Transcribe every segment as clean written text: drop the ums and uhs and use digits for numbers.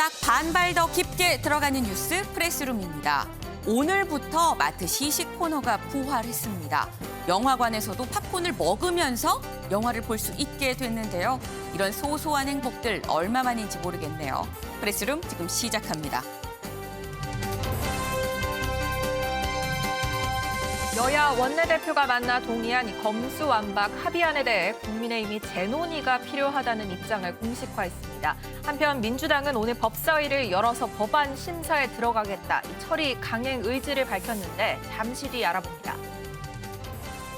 딱 반발 더 깊게 들어가는 뉴스 프레스룸입니다. 오늘부터 마트 시식 코너가 부활했습니다. 영화관에서도 팝콘을 먹으면서 영화를 볼 수 있게 됐는데요. 이런 소소한 행복들 얼마만인지 모르겠네요. 프레스룸 지금 시작합니다. 여야 원내대표가 만나 동의한 이 검수완박 합의안에 대해 국민의힘이 재논의가 필요하다는 입장을 공식화했습니다. 한편 민주당은 오늘 법사위를 열어서 법안 심사에 들어가겠다. 이 처리 강행 의지를 밝혔는데 잠시 뒤 알아봅니다.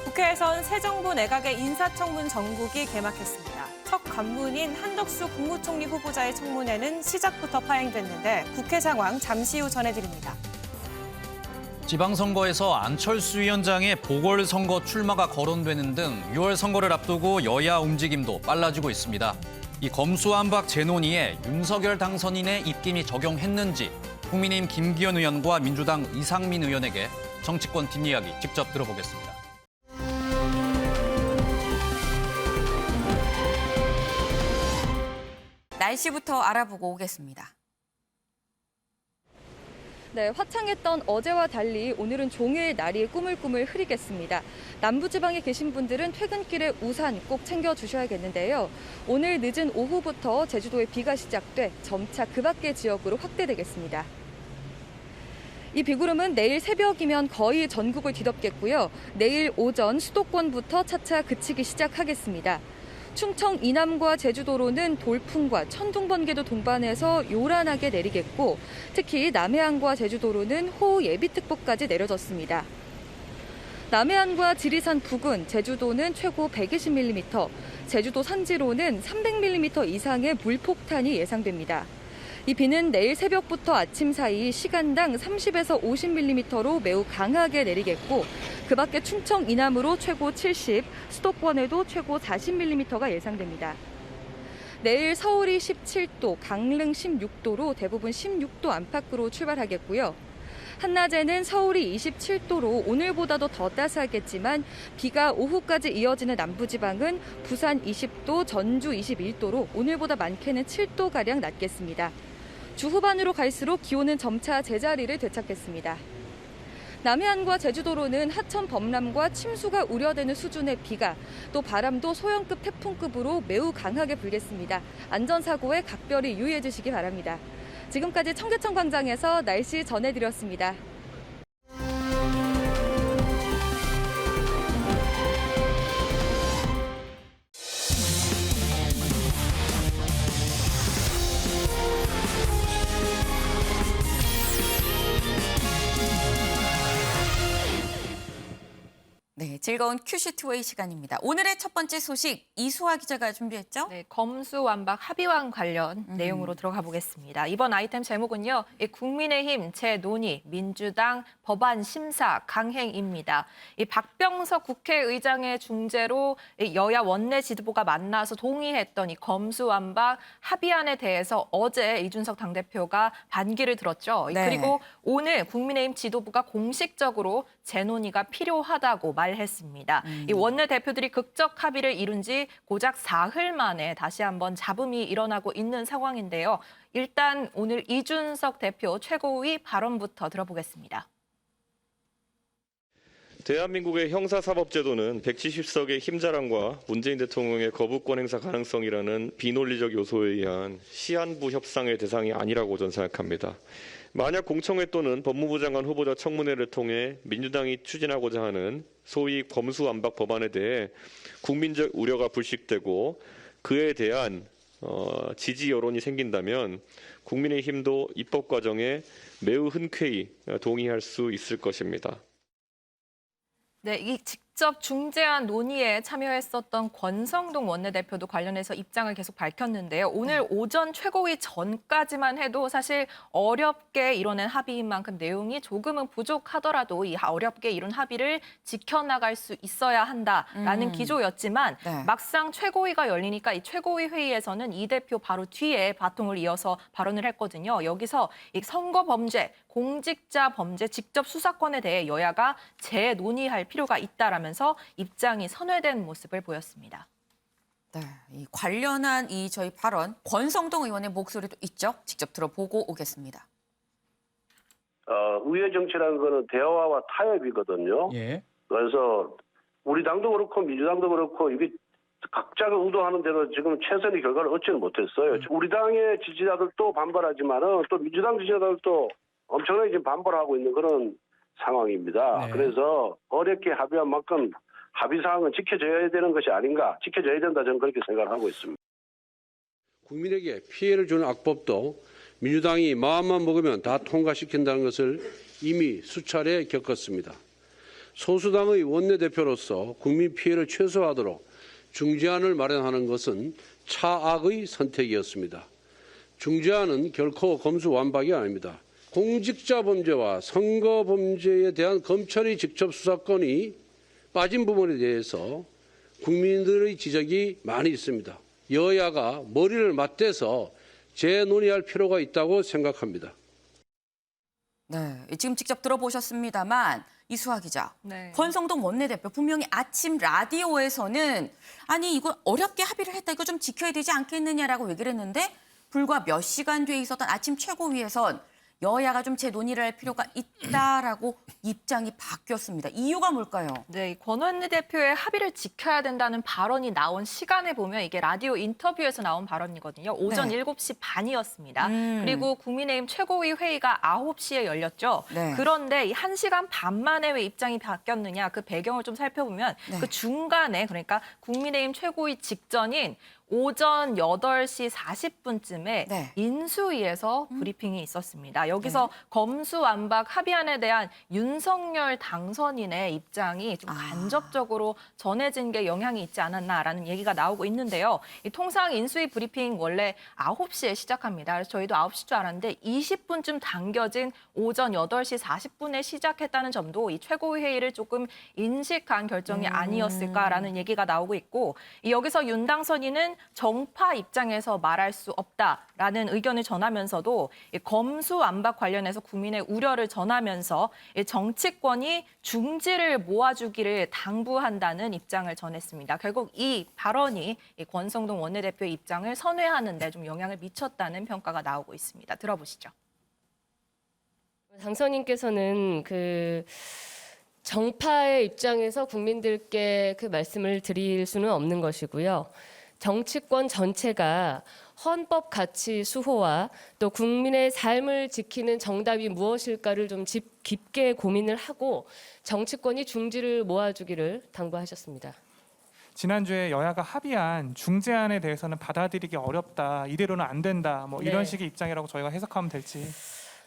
국회에선 새 정부 내각의 인사청문 정국이 개막했습니다. 첫 관문인 한덕수 국무총리 후보자의 청문회는 시작부터 파행됐는데 국회 상황 잠시 후 전해드립니다. 지방선거에서 안철수 위원장의 보궐선거 출마가 거론되는 등 6월 선거를 앞두고 여야 움직임도 빨라지고 있습니다. 이 검수완박 재논의에 윤석열 당선인의 입김이 적용했는지 국민의힘 김기현 의원과 민주당 이상민 의원에게 정치권 뒷이야기 직접 들어보겠습니다. 날씨부터 알아보고 오겠습니다. 네, 화창했던 어제와 달리 오늘은 종일 날이 꾸물꾸물 흐리겠습니다. 남부지방에 계신 분들은 퇴근길에 우산 꼭 챙겨주셔야겠는데요. 오늘 늦은 오후부터 제주도에 비가 시작돼 점차 그 밖의 지역으로 확대되겠습니다. 이 비구름은 내일 새벽이면 거의 전국을 뒤덮겠고요. 내일 오전 수도권부터 차차 그치기 시작하겠습니다. 충청 이남과 제주도로는 돌풍과 천둥 번개도 동반해서 요란하게 내리겠고 특히 남해안과 제주도로는 호우 예비특보까지 내려졌습니다. 남해안과 지리산 부근, 제주도는 최고 120mm, 제주도 산지로는 300mm 이상의 물폭탄이 예상됩니다. 이 비는 내일 새벽부터 아침 사이 시간당 30에서 50mm로 매우 강하게 내리겠고 그 밖에 충청 이남으로 최고 70, 수도권에도 최고 40mm가 예상됩니다. 내일 서울이 17도, 강릉 16도로 대부분 16도 안팎으로 출발하겠고요. 한낮에는 서울이 27도로 오늘보다도 더 따스하겠지만 비가 오후까지 이어지는 남부지방은 부산 20도, 전주 21도로 오늘보다 많게는 7도가량 낮겠습니다. 주 후반으로 갈수록 기온은 점차 제자리를 되찾겠습니다. 남해안과 제주도로는 하천 범람과 침수가 우려되는 수준의 비가 또 바람도 소형급 태풍급으로 매우 강하게 불겠습니다. 안전사고에 각별히 유의해 주시기 바랍니다. 지금까지 청계천 광장에서 날씨 전해드렸습니다. 네, 즐거운 큐시트웨이 시간입니다. 오늘의 첫 번째 소식 이수아 기자가 준비했죠? 네, 검수완박 합의안 관련 내용으로 들어가 보겠습니다. 이번 아이템 제목은요. 국민의힘 재논의, 민주당 법안 심사 강행입니다. 이 박병석 국회의장의 중재로 여야 원내 지도부가 만나서 동의했던 이 검수완박 합의안에 대해서 어제 이준석 당대표가 반기를 들었죠. 네. 그리고 오늘 국민의힘 지도부가 공식적으로 재논의가 필요하다고 말했습니다. 이 원내 대표들이 극적 합의를 이룬 지 고작 사흘 만에 다시 한번 잡음이 일어나고 있는 상황인데요. 일단 오늘 이준석 대표 최고위 발언부터 들어보겠습니다. 대한민국의 형사사법제도는 170석의 힘자랑과 문재인 대통령의 거부권 행사 가능성이라는 비논리적 요소에 의한 시한부 협상의 대상이 아니라고 저는 생각합니다. 만약 공청회 또는 법무부 장관 후보자 청문회를 통해 민주당이 추진하고자 하는 소위 검수완박 법안에 대해 국민적 우려가 불식되고 그에 대한 지지 여론이 생긴다면 국민의힘도 입법 과정에 매우 흔쾌히 동의할 수 있을 것입니다. 네, 이 직접 중재안 논의에 참여했었던 권성동 원내대표도 관련해서 입장을 계속 밝혔는데요. 오늘 오전 최고위 전까지만 해도 사실 어렵게 이뤄낸 합의인 만큼 내용이 조금은 부족하더라도 이 어렵게 이룬 합의를 지켜나갈 수 있어야 한다라는 기조였지만 네. 막상 최고위가 열리니까 이 최고위 회의에서는 이 대표 바로 뒤에 바통을 이어서 발언을 했거든요. 여기서 이 선거 범죄, 공직자 범죄 직접 수사권에 대해 여야가 재논의할 필요가 있다라면서 입장이 선회된 모습을 보였습니다. 네, 이 관련한 저희 발언 권성동 의원의 목소리도 있죠. 직접 들어보고 오겠습니다. 우회 정치라는 거는 대화와 타협이거든요. 예. 그래서 우리 당도 그렇고 민주당도 그렇고 이게 각자가 의도하는 대로 지금 최선의 결과를 얻지는 못했어요. 우리 당의 지지자들도 반발하지만은 또 민주당 지지자들도 엄청나게 지금 반발하고 있는 그런 상황입니다. 네. 그래서 어렵게 합의한 만큼 합의 사항은 지켜져야 되는 것이 아닌가, 지켜져야 된다 저는 그렇게 생각을 하고 있습니다. 국민에게 피해를 주는 악법도 민주당이 마음만 먹으면 다 통과시킨다는 것을 이미 수차례 겪었습니다. 소수당의 원내대표로서 국민 피해를 최소화하도록 중재안을 마련하는 것은 차악의 선택이었습니다. 중재안은 결코 검수완박이 아닙니다. 공직자 범죄와 선거 범죄에 대한 검찰의 직접 수사권이 빠진 부분에 대해서 국민들의 지적이 많이 있습니다. 여야가 머리를 맞대서 재논의할 필요가 있다고 생각합니다. 네, 지금 직접 들어보셨습니다만 이수아 기자, 네. 권성동 원내대표 분명히 아침 라디오에서는 아니 이거 어렵게 합의를 했다, 이거 좀 지켜야 되지 않겠느냐라고 얘기를 했는데 불과 몇 시간 뒤에 있었던 아침 최고위에선 여야가 좀 재논의를 할 필요가 있다라고 입장이 바뀌었습니다. 이유가 뭘까요? 네, 권 원내대표의 합의를 지켜야 된다는 발언이 나온 시간에 보면 이게 라디오 인터뷰에서 나온 발언이거든요. 오전 네. 7시 반이었습니다. 그리고 국민의힘 최고위 회의가 9시에 열렸죠. 네. 그런데 이 1시간 반 만에 왜 입장이 바뀌었느냐, 그 배경을 좀 살펴보면 네. 그 중간에, 그러니까 국민의힘 최고위 직전인 오전 8시 40분쯤에 네. 인수위에서 브리핑이 있었습니다. 여기서 검수완박 합의안에 대한 윤석열 당선인의 입장이 좀 간접적으로 전해진 게 영향이 있지 않았나라는 얘기가 나오고 있는데요. 이 통상 인수위 브리핑 원래 9시에 시작합니다. 그래서 저희도 9시 줄 알았는데 20분쯤 당겨진 오전 8시 40분에 시작했다는 점도 이 최고위 회의를 조금 인식한 결정이 아니었을까라는 얘기가 나오고 있고, 여기서 윤 당선인은 정파 입장에서 말할 수 없다라는 의견을 전하면서도 검수완박 관련해서 국민의 우려를 전하면서 정치권이 중지를 모아주기를 당부한다는 입장을 전했습니다. 결국 이 발언이 권성동 원내대표의 입장을 선회하는 데 좀 영향을 미쳤다는 평가가 나오고 있습니다. 들어보시죠. 당선인께서는 정파의 입장에서 국민들께 그 말씀을 드릴 수는 없는 것이고요. 정치권 전체가 헌법 가치 수호와 또 국민의 삶을 지키는 정답이 무엇일까를 좀 깊게 고민을 하고 정치권이 중지를 모아주기를 당부하셨습니다. 지난주에 여야가 합의한 중재안에 대해서는 받아들이기 어렵다, 이대로는 안 된다, 이런 네. 식의 입장이라고 저희가 해석하면 될지.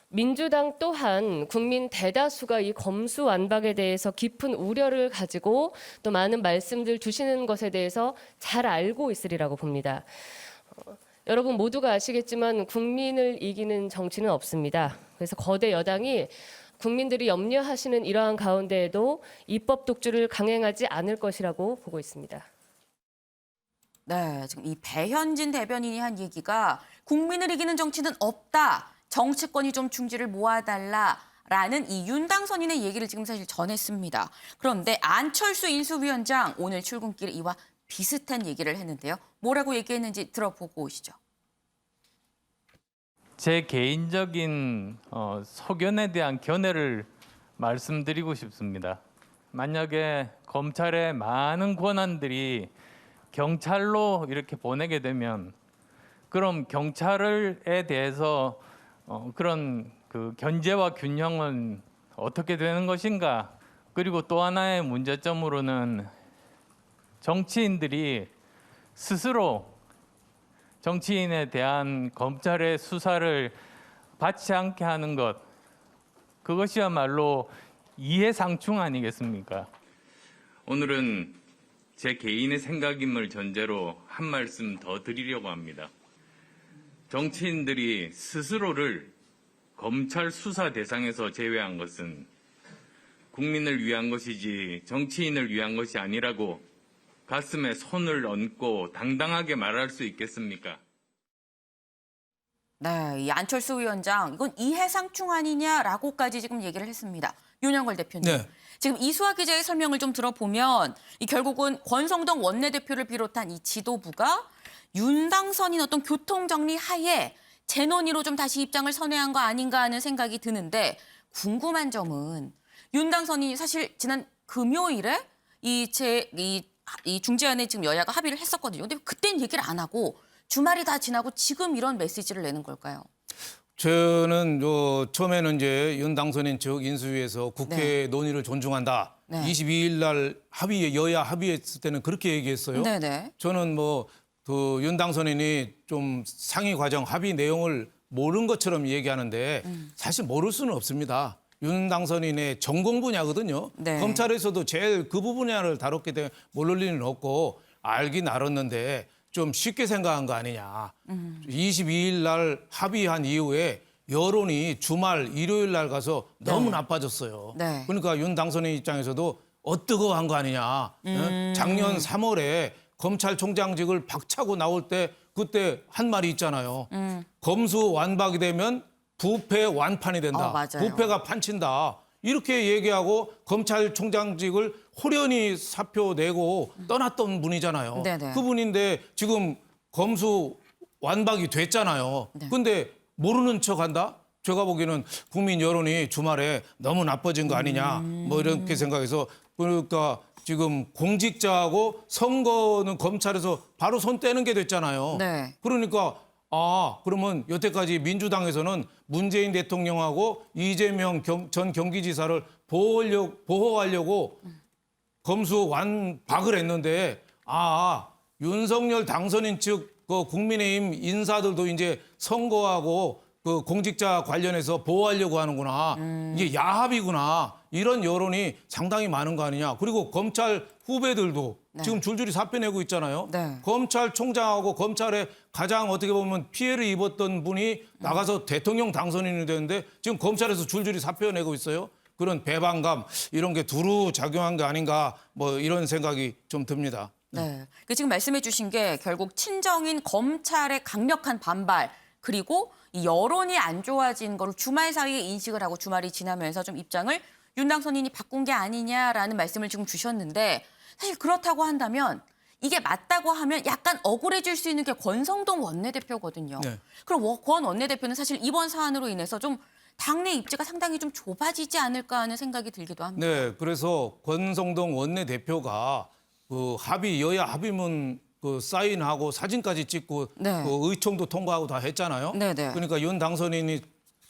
민주당 또한 국민 대다수가 이 검수완박에 대해서 깊은 우려를 가지고 또 많은 말씀들 주시는 것에 대해서 잘 알고 있으리라고 봅니다. 여러분 모두가 아시겠지만 국민을 이기는 정치는 없습니다. 그래서 거대 여당이 국민들이 염려하시는 이러한 가운데에도 입법 독주를 강행하지 않을 것이라고 보고 있습니다. 네, 지금 이 배현진 대변인이 한 얘기가 국민을 이기는 정치는 없다, 정치권이 좀 중지를 모아달라라는 이 윤 당선인의 얘기를 지금 사실 전했습니다. 그런데 안철수 인수위원장 오늘 출근길에 이와 비슷한 얘기를 했는데요. 뭐라고 얘기했는지 들어보고 오시죠. 제 개인적인 소견에 대한 견해를 말씀드리고 싶습니다. 만약에 검찰의 많은 권한들이 경찰로 이렇게 보내게 되면 그럼 경찰에 대해서 그런 그 견제와 균형은 어떻게 되는 것인가? 그리고 또 하나의 문제점으로는 정치인들이 스스로 정치인에 대한 검찰의 수사를 받지 않게 하는 것, 그것이야말로 이해상충 아니겠습니까? 오늘은 제 개인의 생각임을 전제로 한 말씀 더 드리려고 합니다. 정치인들이 스스로를 검찰 수사 대상에서 제외한 것은 국민을 위한 것이지 정치인을 위한 것이 아니라고 가슴에 손을 얹고 당당하게 말할 수 있겠습니까? 네, 이 안철수 위원장 이건 이해상충 아니냐라고까지 지금 얘기를 했습니다. 윤영걸 대표님. 네. 지금 이수아 기자의 설명을 좀 들어보면 이 결국은 권성동 원내대표를 비롯한 이 지도부가 윤당선인 어떤 교통정리 하에 재논의로 좀 다시 입장을 선회한 거 아닌가 하는 생각이 드는데 궁금한 점은 윤당선인이 사실 지난 금요일에 이 중재안에 지금 여야가 합의를 했었거든요. 근데 그때는 얘기를 안 하고 주말이 다 지나고 지금 이런 메시지를 내는 걸까요? 저는 처음에는 이제 윤당선인 측 인수위에서 국회 네. 논의를 존중한다. 네. 22일 날 여야 합의했을 때는 그렇게 얘기했어요. 네네. 저는 윤당선인이 좀 상위 과정 합의 내용을 모르는 것처럼 얘기하는데 사실 모를 수는 없습니다. 윤당선인의 전공 분야거든요. 네. 검찰에서도 제일 그 분야를 다뤘기 때문에 모를 리는 없고 알긴 알았는데 좀 쉽게 생각한 거 아니냐. 22일 날 합의한 이후에 여론이 주말 일요일 날 가서 너무 나빠졌어요. 네. 그러니까 윤당선인 입장에서도 어뜨거워한 거 아니냐. 작년 3월에 검찰총장직을 박차고 나올 때 그때 한 말이 있잖아요. 검수 완박이 되면 부패 완판이 된다. 맞아요. 부패가 판친다. 이렇게 얘기하고 검찰총장직을 호련히 사표 내고 떠났던 분이잖아요. 네네. 그분인데 지금 검수 완박이 됐잖아요. 네. 근데 모르는 척한다? 제가 보기에는 국민 여론이 주말에 너무 나빠진 거 아니냐. 이렇게 생각해서 그러니까 지금 공직자하고 선거는 검찰에서 바로 손 떼는 게 됐잖아요. 네. 그러니까 그러면 여태까지 민주당에서는 문재인 대통령하고 이재명 전 경기지사를 보호하려고 검수 완박을 했는데 윤석열 당선인 측 그 국민의힘 인사들도 이제 선거하고 그 공직자 관련해서 보호하려고 하는구나. 이게 야합이구나. 이런 여론이 상당히 많은 거 아니냐. 그리고 검찰 후배들도 지금 줄줄이 사표 내고 있잖아요. 네. 검찰총장하고 검찰에 가장 어떻게 보면 피해를 입었던 분이 나가서 대통령 당선인이 되는데 지금 검찰에서 줄줄이 사표 내고 있어요. 그런 배반감 이런 게 두루 작용한 게 아닌가 이런 생각이 좀 듭니다. 네. 지금 말씀해 주신 게 결국 친정인 검찰의 강력한 반발 그리고 이 여론이 안 좋아진 거를 주말 사이에 인식을 하고 주말이 지나면서 좀 입장을 윤당선인이 바꾼 게 아니냐라는 말씀을 지금 주셨는데 사실 그렇다고 한다면 이게 맞다고 하면 약간 억울해질 수 있는 게 권성동 원내대표거든요. 네. 그럼 권 원내대표는 사실 이번 사안으로 인해서 좀 당내 입지가 상당히 좀 좁아지지 않을까 하는 생각이 들기도 합니다. 네, 그래서 권성동 원내대표가 그 여야 합의문 사인하고 사진까지 찍고 네. 의총도 통과하고 다 했잖아요. 네네. 그러니까 윤 당선인이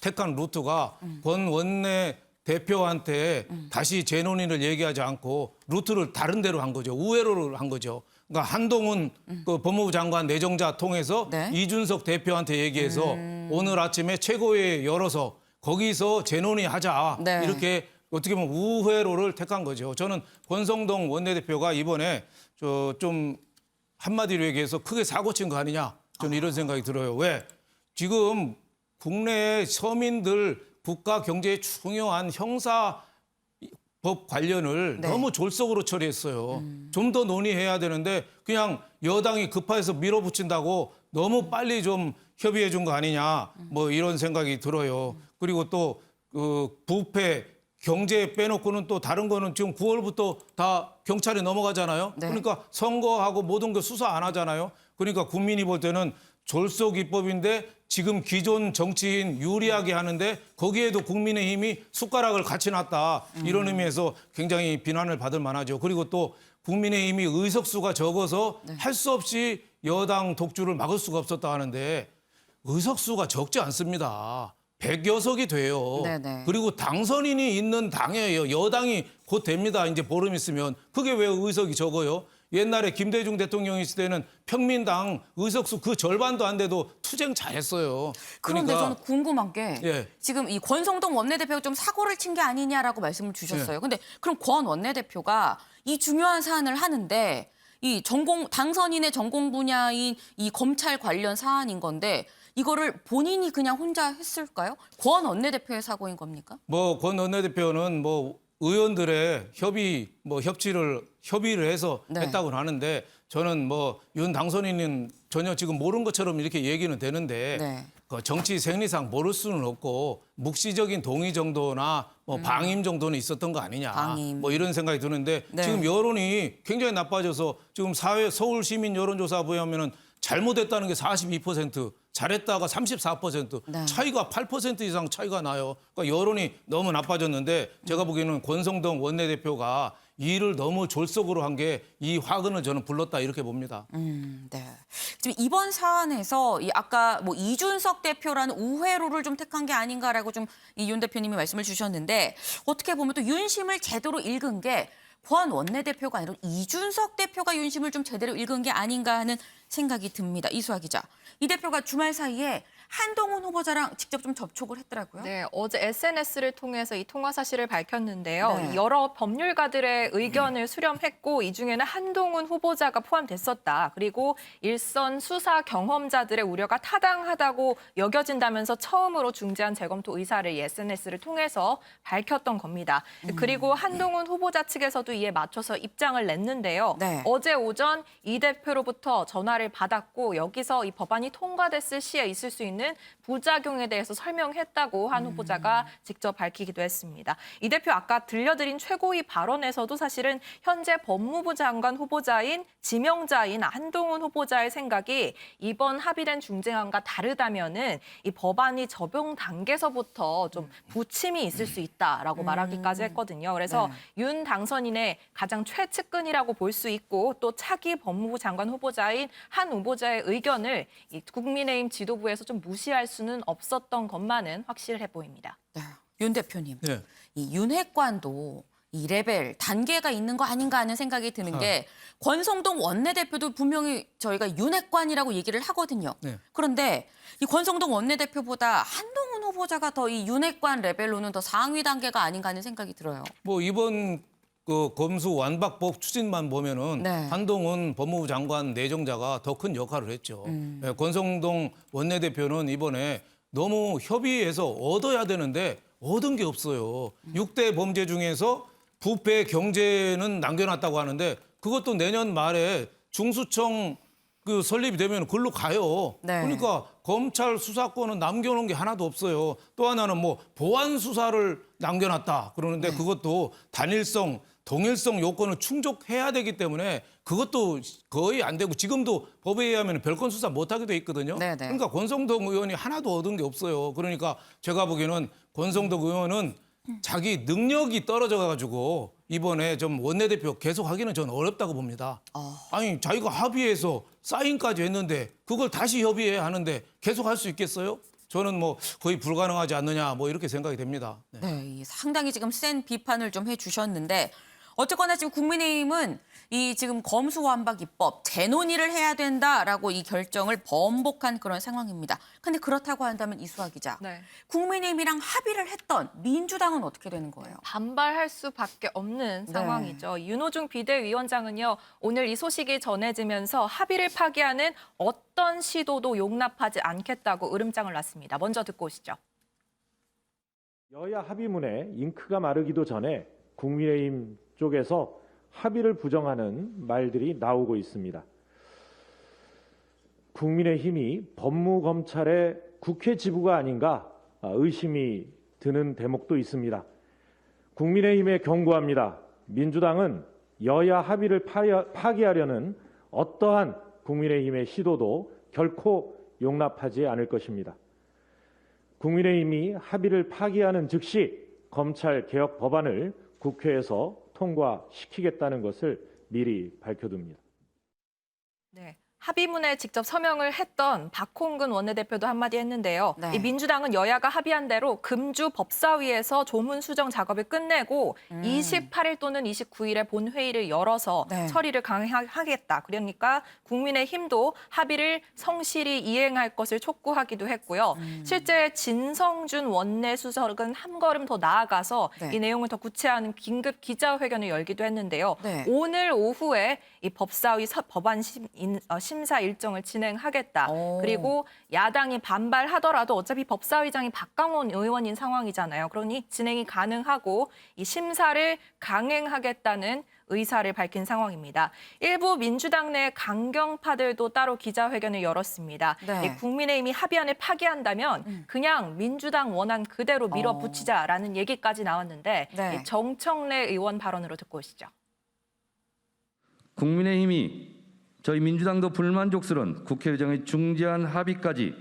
택한 루트가 권 원내대표한테 다시 재논의를 얘기하지 않고 루트를 다른 데로 한 거죠. 우회로를 한 거죠. 그러니까 한동훈 그 법무부 장관 내정자 통해서 네. 이준석 대표한테 얘기해서 오늘 아침에 최고위에 열어서 거기서 재논의하자. 네. 이렇게 어떻게 보면 우회로를 택한 거죠. 저는 권성동 원내대표가 이번에 좀 한마디로 얘기해서 크게 사고 친 거 아니냐. 저는 이런 생각이 들어요. 왜? 지금 국내 서민들 국가 경제에 중요한 형사법 관련을 네. 너무 졸속으로 처리했어요. 좀 더 논의해야 되는데 그냥 여당이 급해서 밀어붙인다고 너무 빨리 좀 협의해 준 거 아니냐. 이런 생각이 들어요. 그리고 또 부패 경제 빼놓고는 또 다른 거는 지금 9월부터 다 경찰에 넘어가잖아요. 네. 그러니까 선거하고 모든 거 수사 안 하잖아요. 그러니까 국민이 볼 때는 졸속 입법인데 지금 기존 정치인 유리하게 하는데 거기에도 국민의힘이 숟가락을 같이 놨다. 이런 의미에서 굉장히 비난을 받을 만하죠. 그리고 또 국민의힘이 의석수가 적어서 할 수 없이 여당 독주를 막을 수가 없었다 하는데 의석수가 적지 않습니다. 100여 석이 돼요. 네네. 그리고 당선인이 있는 당이에요. 여당이 곧 됩니다. 이제 보름 있으면. 그게 왜 의석이 적어요? 옛날에 김대중 대통령이 있을 때는 평민당 의석수 그 절반도 안 돼도 투쟁 잘했어요. 그런데 저는 궁금한 게 예. 지금 이 권성동 원내대표가 좀 사고를 친 게 아니냐라고 말씀을 주셨어요. 근데 그럼 권 원내대표가 이 중요한 사안을 하는데 이 당선인의 전공 분야인 이 검찰 관련 사안인 건데 이거를 본인이 그냥 혼자 했을까요? 권 원내대표의 사고인 겁니까? 권 원내대표는 의원들의 협의를 해서 네. 했다고는 하는데 저는 뭐 윤 당선인은 전혀 지금 모르는 것처럼 이렇게 얘기는 되는데 네. 그 정치 생리상 모를 수는 없고 묵시적인 동의 정도나 뭐 방임 정도는 있었던 거 아니냐. 방임. 뭐 이런 생각이 드는데 네. 지금 여론이 굉장히 나빠져서 지금 서울 시민 여론조사 보면은 잘못했다는 게 42%, 잘했다가 34%, 네. 차이가 8% 이상 차이가 나요. 그러니까 여론이 너무 나빠졌는데 제가 보기에는 권성동 원내대표가 일을 너무 졸속으로 한 게 이 화근을 저는 불렀다 이렇게 봅니다. 네. 지금 이번 사안에서 이 아까 뭐 이준석 대표라는 우회로를 좀 택한 게 아닌가라고 좀 이 윤 대표님이 말씀을 주셨는데 어떻게 보면 또 윤심을 제대로 읽은 게 권 원내대표가 아니라 이준석 대표가 윤심을 좀 제대로 읽은 게 아닌가 하는 생각이 듭니다. 이수아 기자. 이 대표가 주말 사이에 한동훈 후보자랑 직접 좀 접촉을 했더라고요. 네, 어제 SNS를 통해서 이 통화 사실을 밝혔는데요. 네. 여러 법률가들의 의견을 수렴했고 이 중에는 한동훈 후보자가 포함됐었다. 그리고 일선 수사 경험자들의 우려가 타당하다고 여겨진다면서 처음으로 중재안 재검토 의사를 이 SNS를 통해서 밝혔던 겁니다. 그리고 한동훈 후보자 측에서도 이에 맞춰서 입장을 냈는데요. 네. 어제 오전 이 대표로부터 전화를 받았고 여기서 이 법안이 통과됐을 시에 있을 수 있는 부작용에 대해서 설명했다고 한 후보자가 직접 밝히기도 했습니다. 이 대표 아까 들려드린 최고위 발언에서도 사실은 현재 법무부 장관 후보자인 지명자인 한동훈 후보자의 생각이 이번 합의된 중재안과 다르다면은 이 법안이 적용 단계에서부터 좀 부침이 있을 수 있다라고 말하기까지 했거든요. 그래서 윤 당선인의 가장 최측근이라고 볼 수 있고 또 차기 법무부 장관 후보자인 한 후보자의 의견을 이 국민의힘 지도부에서 좀 무시할 수는 없었던 것만은 확실해 보입니다. 네. 윤 대표님. 네. 이 윤핵관도 이 레벨, 단계가 있는 거 아닌가 하는 생각이 드는 게 권성동 원내대표도 분명히 저희가 윤핵관이라고 얘기를 하거든요. 네. 그런데 이 권성동 원내대표보다 한동훈 후보자가 더 이 윤핵관 레벨로는 더 상위 단계가 아닌가 하는 생각이 들어요. 뭐 이번 그 검수 완박법 추진만 보면은 네. 한동훈 법무부 장관 내정자가 더 큰 역할을 했죠. 예, 권성동 원내대표는 이번에 너무 협의해서 얻어야 되는데 얻은 게 없어요. 6대 범죄 중에서 부패 경제는 남겨놨다고 하는데 그것도 내년 말에 중수청 그 설립이 되면 글로 가요. 네. 그러니까 검찰 수사권은 남겨놓은 게 하나도 없어요. 또 하나는 뭐 보안 수사를 남겨놨다 그러는데 그것도 단일성, 동일성 요건을 충족해야 되기 때문에 그것도 거의 안 되고 지금도 법에 의하면 별건 수사 못하게 돼 있거든요. 네네. 그러니까 권성동 의원이 하나도 얻은 게 없어요. 그러니까 제가 보기에는 권성동 의원은 자기 능력이 떨어져가지고 이번에 좀 원내대표 계속하기는 저는 어렵다고 봅니다. 아니 자기가 합의해서 사인까지 했는데 그걸 다시 협의해야 하는데 계속할 수 있겠어요? 저는 뭐 거의 불가능하지 않느냐 뭐 이렇게 생각이 됩니다. 네. 네, 이 상당히 지금 센 비판을 좀 해주셨는데 어쨌거나 지금 국민의힘은 이 지금 검수완박 입법 재논의를 해야 된다라고 이 결정을 번복한 그런 상황입니다. 근데 그렇다고 한다면 이수아 기자, 네. 국민의힘이랑 합의를 했던 민주당은 어떻게 되는 거예요? 반발할 수밖에 없는 상황이죠. 윤호중 비대위원장은요, 오늘 이 소식이 전해지면서 합의를 파기하는 어떤 시도도 용납하지 않겠다고 으름장을 놨습니다. 먼저 듣고 오시죠. 여야 합의문에 잉크가 마르기도 전에 국민의힘 쪽에서 합의를 부정하는 말들이 나오고 있습니다. 국민의힘이 법무검찰의 국회 지부가 아닌가 의심이 드는 대목도 있습니다. 국민의힘에 경고합니다. 민주당은 여야 합의를 파기하려는 어떠한 국민의힘의 시도도 결코 용납하지 않을 것입니다. 국민의힘이 합의를 파기하는 즉시 검찰 개혁 법안을 국회에서 통과시키겠다는 것을 미리 밝혀둡니다. 네. 합의문에 직접 서명을 했던 박홍근 원내대표도 한마디 했는데요. 네. 이 민주당은 여야가 합의한 대로 금주 법사위에서 조문 수정 작업을 끝내고 28일 또는 29일에 본회의를 열어서 네. 처리를 강행하겠다. 그러니까 국민의힘도 합의를 성실히 이행할 것을 촉구하기도 했고요. 실제 진성준 원내수석은 한 걸음 더 나아가서 네. 이 내용을 더 구체화하는 긴급 기자회견을 열기도 했는데요. 네. 오늘 오후에 이 법사위 법안 심사 일정을 진행하겠다. 그리고 야당이 반발하더라도 어차피 법사위장이 박강원 의원인 상황이잖아요. 그러니 진행이 가능하고 이 심사를 강행하겠다는 의사를 밝힌 상황입니다. 일부 민주당 내 강경파들도 따로 기자회견을 열었습니다. 네. 이 국민의힘이 합의안을 파기한다면 그냥 민주당 원안 그대로 밀어붙이자라는 얘기까지 나왔는데 네. 이 정청래 의원 발언으로 듣고 오시죠. 국민의힘이 저희 민주당도 불만족스러운 국회의장의 중재안 합의까지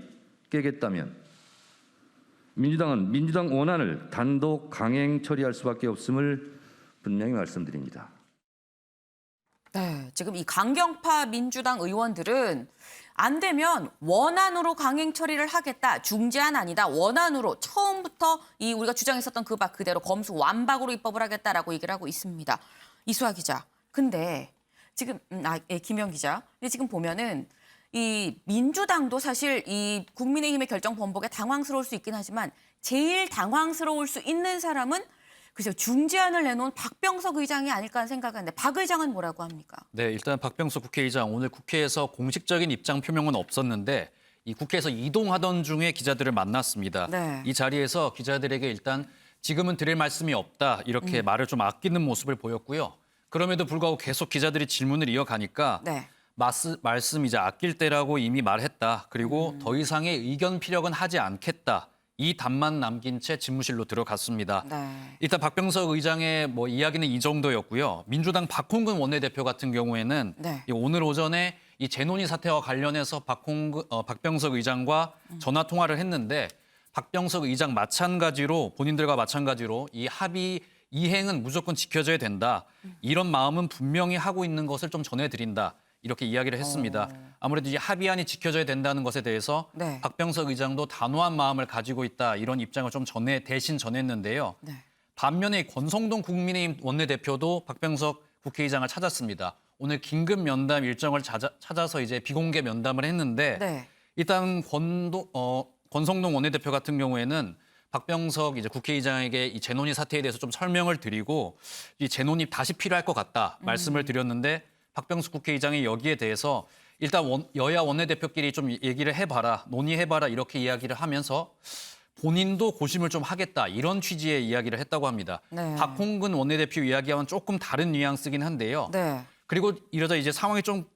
깨겠다면 민주당은 민주당 원안을 단독 강행 처리할 수밖에 없음을 분명히 말씀드립니다. 네, 지금 이 강경파 민주당 의원들은 안 되면 원안으로 강행 처리를 하겠다. 중재안 아니다. 원안으로 처음부터 이 우리가 주장했었던 그 바 그대로 검수 완박으로 입법을 하겠다라고 얘기를 하고 있습니다. 이수아 기자. 근데 지금 김영 기자. 근데 지금 보면은 이 민주당도 사실 이 국민의힘의 결정 번복에 당황스러울 수 있긴 하지만 제일 당황스러울 수 있는 사람은 글쎄요, 중재안을 내놓은 박병석 의장이 아닐까 하는 생각을 하는데 박 의장은 뭐라고 합니까? 네, 일단 박병석 국회의장 오늘 국회에서 공식적인 입장 표명은 없었는데 이 국회에서 이동하던 중에 기자들을 만났습니다. 네. 이 자리에서 기자들에게 일단 지금은 드릴 말씀이 없다 이렇게 말을 좀 아끼는 모습을 보였고요. 그럼에도 불구하고 계속 기자들이 질문을 이어가니까 네. 말씀 이제 아낄 때라고 이미 말했다. 그리고 더 이상의 의견 피력은 하지 않겠다. 이 답만 남긴 채 집무실로 들어갔습니다. 네. 일단 박병석 의장의 이야기는 이 정도였고요. 민주당 박홍근 원내대표 같은 경우에는 네. 오늘 오전에 이 재논의 사태와 관련해서 박병석 의장과 전화 통화를 했는데 박병석 의장 본인들과 마찬가지로 이 합의 이행은 무조건 지켜져야 된다. 이런 마음은 분명히 하고 있는 것을 좀 전해드린다. 이렇게 이야기를 했습니다. 아무래도 이 합의안이 지켜져야 된다는 것에 대해서 네. 박병석 의장도 단호한 마음을 가지고 있다. 이런 입장을 좀 대신 전했는데요. 네. 반면에 권성동 국민의힘 원내대표도 박병석 국회의장을 찾았습니다. 오늘 긴급 면담 일정을 찾아서 이제 비공개 면담을 했는데 네. 일단 권성동 원내대표 같은 경우에는 박병석 이제 국회의장에게 이 재논의 사태에 대해서 좀 설명을 드리고 이 재논의 다시 필요할 것 같다 말씀을 드렸는데 박병석 국회의장이 여기에 대해서 일단 여야 원내대표끼리 좀 얘기를 해봐라, 논의해봐라 이렇게 이야기를 하면서 본인도 고심을 좀 하겠다 이런 취지의 이야기를 했다고 합니다. 네. 박홍근 원내대표 이야기와는 조금 다른 뉘앙스긴 한데요. 네. 그리고 이러다 이제 상황이 좀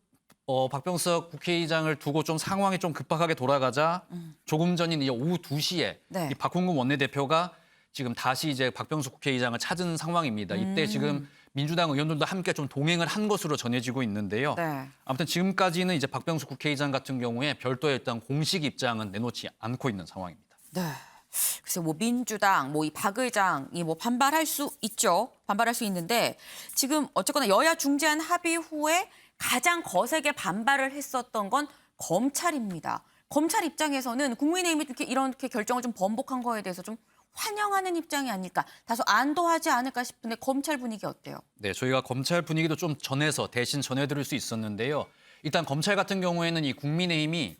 박병석 국회의장을 두고 좀 상황이 좀 급박하게 돌아가자 조금 전인 이제 오후 2시에 네. 이 박홍근 원내대표가 지금 다시 이제 박병석 국회의장을 찾은 상황입니다. 이때 지금 민주당 의원들도 함께 좀 동행을 한 것으로 전해지고 있는데요. 네. 아무튼 지금까지는 이제 박병석 국회의장 같은 경우에 별도의 일단 공식 입장은 내놓지 않고 있는 상황입니다. 네. 글쎄 민주당 이 박 의장이 반발할 수 있죠. 반발할 수 있는데 지금 어쨌거나 여야 중재안 합의 후에 가장 거세게 반발을 했었던 건 검찰입니다. 검찰 입장에서는 국민의힘이 이렇게 결정을 좀 번복한 거에 대해서 좀 환영하는 입장이 아닐까, 다소 안도하지 않을까 싶은데 검찰 분위기 어때요? 네, 저희가 검찰 분위기도 좀 대신 전해드릴 수 있었는데요. 일단 검찰 같은 경우에는 이 국민의힘이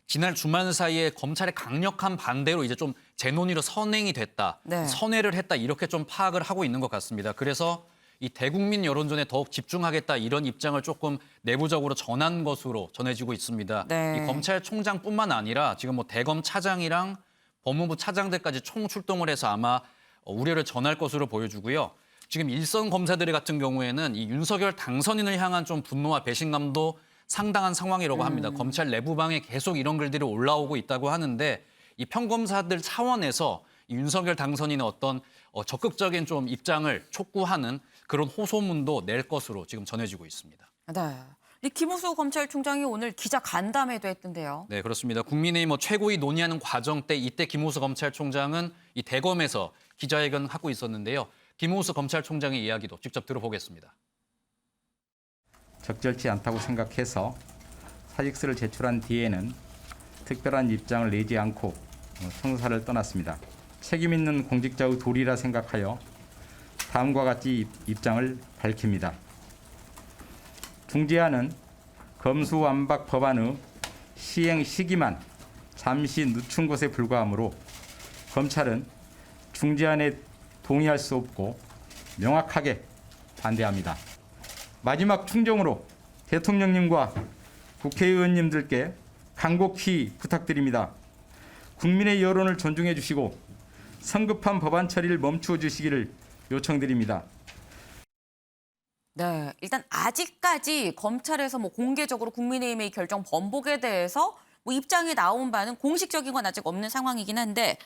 지난 주말 사이에 검찰의 강력한 반대로 이제 좀 재논의로 선행이 됐다, 네. 선회를 했다 이렇게 좀 파악을 하고 있는 것 같습니다. 그래서 이 대국민 여론전에 더욱 집중하겠다 이런 입장을 조금 내부적으로 전한 것으로 전해지고 있습니다. 네. 이 검찰총장뿐만 아니라 지금 대검 차장이랑 법무부 차장들까지 총 출동을 해서 아마 우려를 전할 것으로 보여주고요. 지금 일선 검사들 같은 경우에는 이 윤석열 당선인을 향한 좀 분노와 배신감도 상당한 상황이라고 합니다. 검찰 내부방에 계속 이런 글들이 올라오고 있다고 하는데 이 평검사들 차원에서 이 윤석열 당선인의 어떤 적극적인 좀 입장을 촉구하는 그런 호소문도 낼 것으로 지금 전해지고 있습니다. 네. 김우수 검찰총장이 오늘 기자 간담회도 했던데요. 네, 그렇습니다. 국민의힘 최고위 논의하는 과정 때 이때 김우수 검찰총장은 이 대검에서 기자회견하고 있었는데요. 김우수 검찰총장의 이야기도 직접 들어보겠습니다. 적절치 않다고 생각해서 사직서를 제출한 뒤에는 특별한 입장을 내지 않고 청사를 떠났습니다. 책임 있는 공직자의 도리라 생각하여 다음과 같이 입장을 밝힙니다. 중재안은 검수완박 법안의 시행 시기만 잠시 늦춘 것에 불과하므로 검찰은 중재안에 동의할 수 없고 명확하게 반대합니다. 마지막 충정으로 대통령님과 국회의원님들께 간곡히 부탁드립니다. 국민의 여론을 존중해 주시고 성급한 법안 처리를 멈추어 주시기를 요청드립니다. 네, 일단 아직까지 검찰에서 뭐 공개적으로 국민의힘의 결정 번복에 대해서 뭐 입장이 나온 바는 공식적인 건 아직 없는 상황이긴 한데,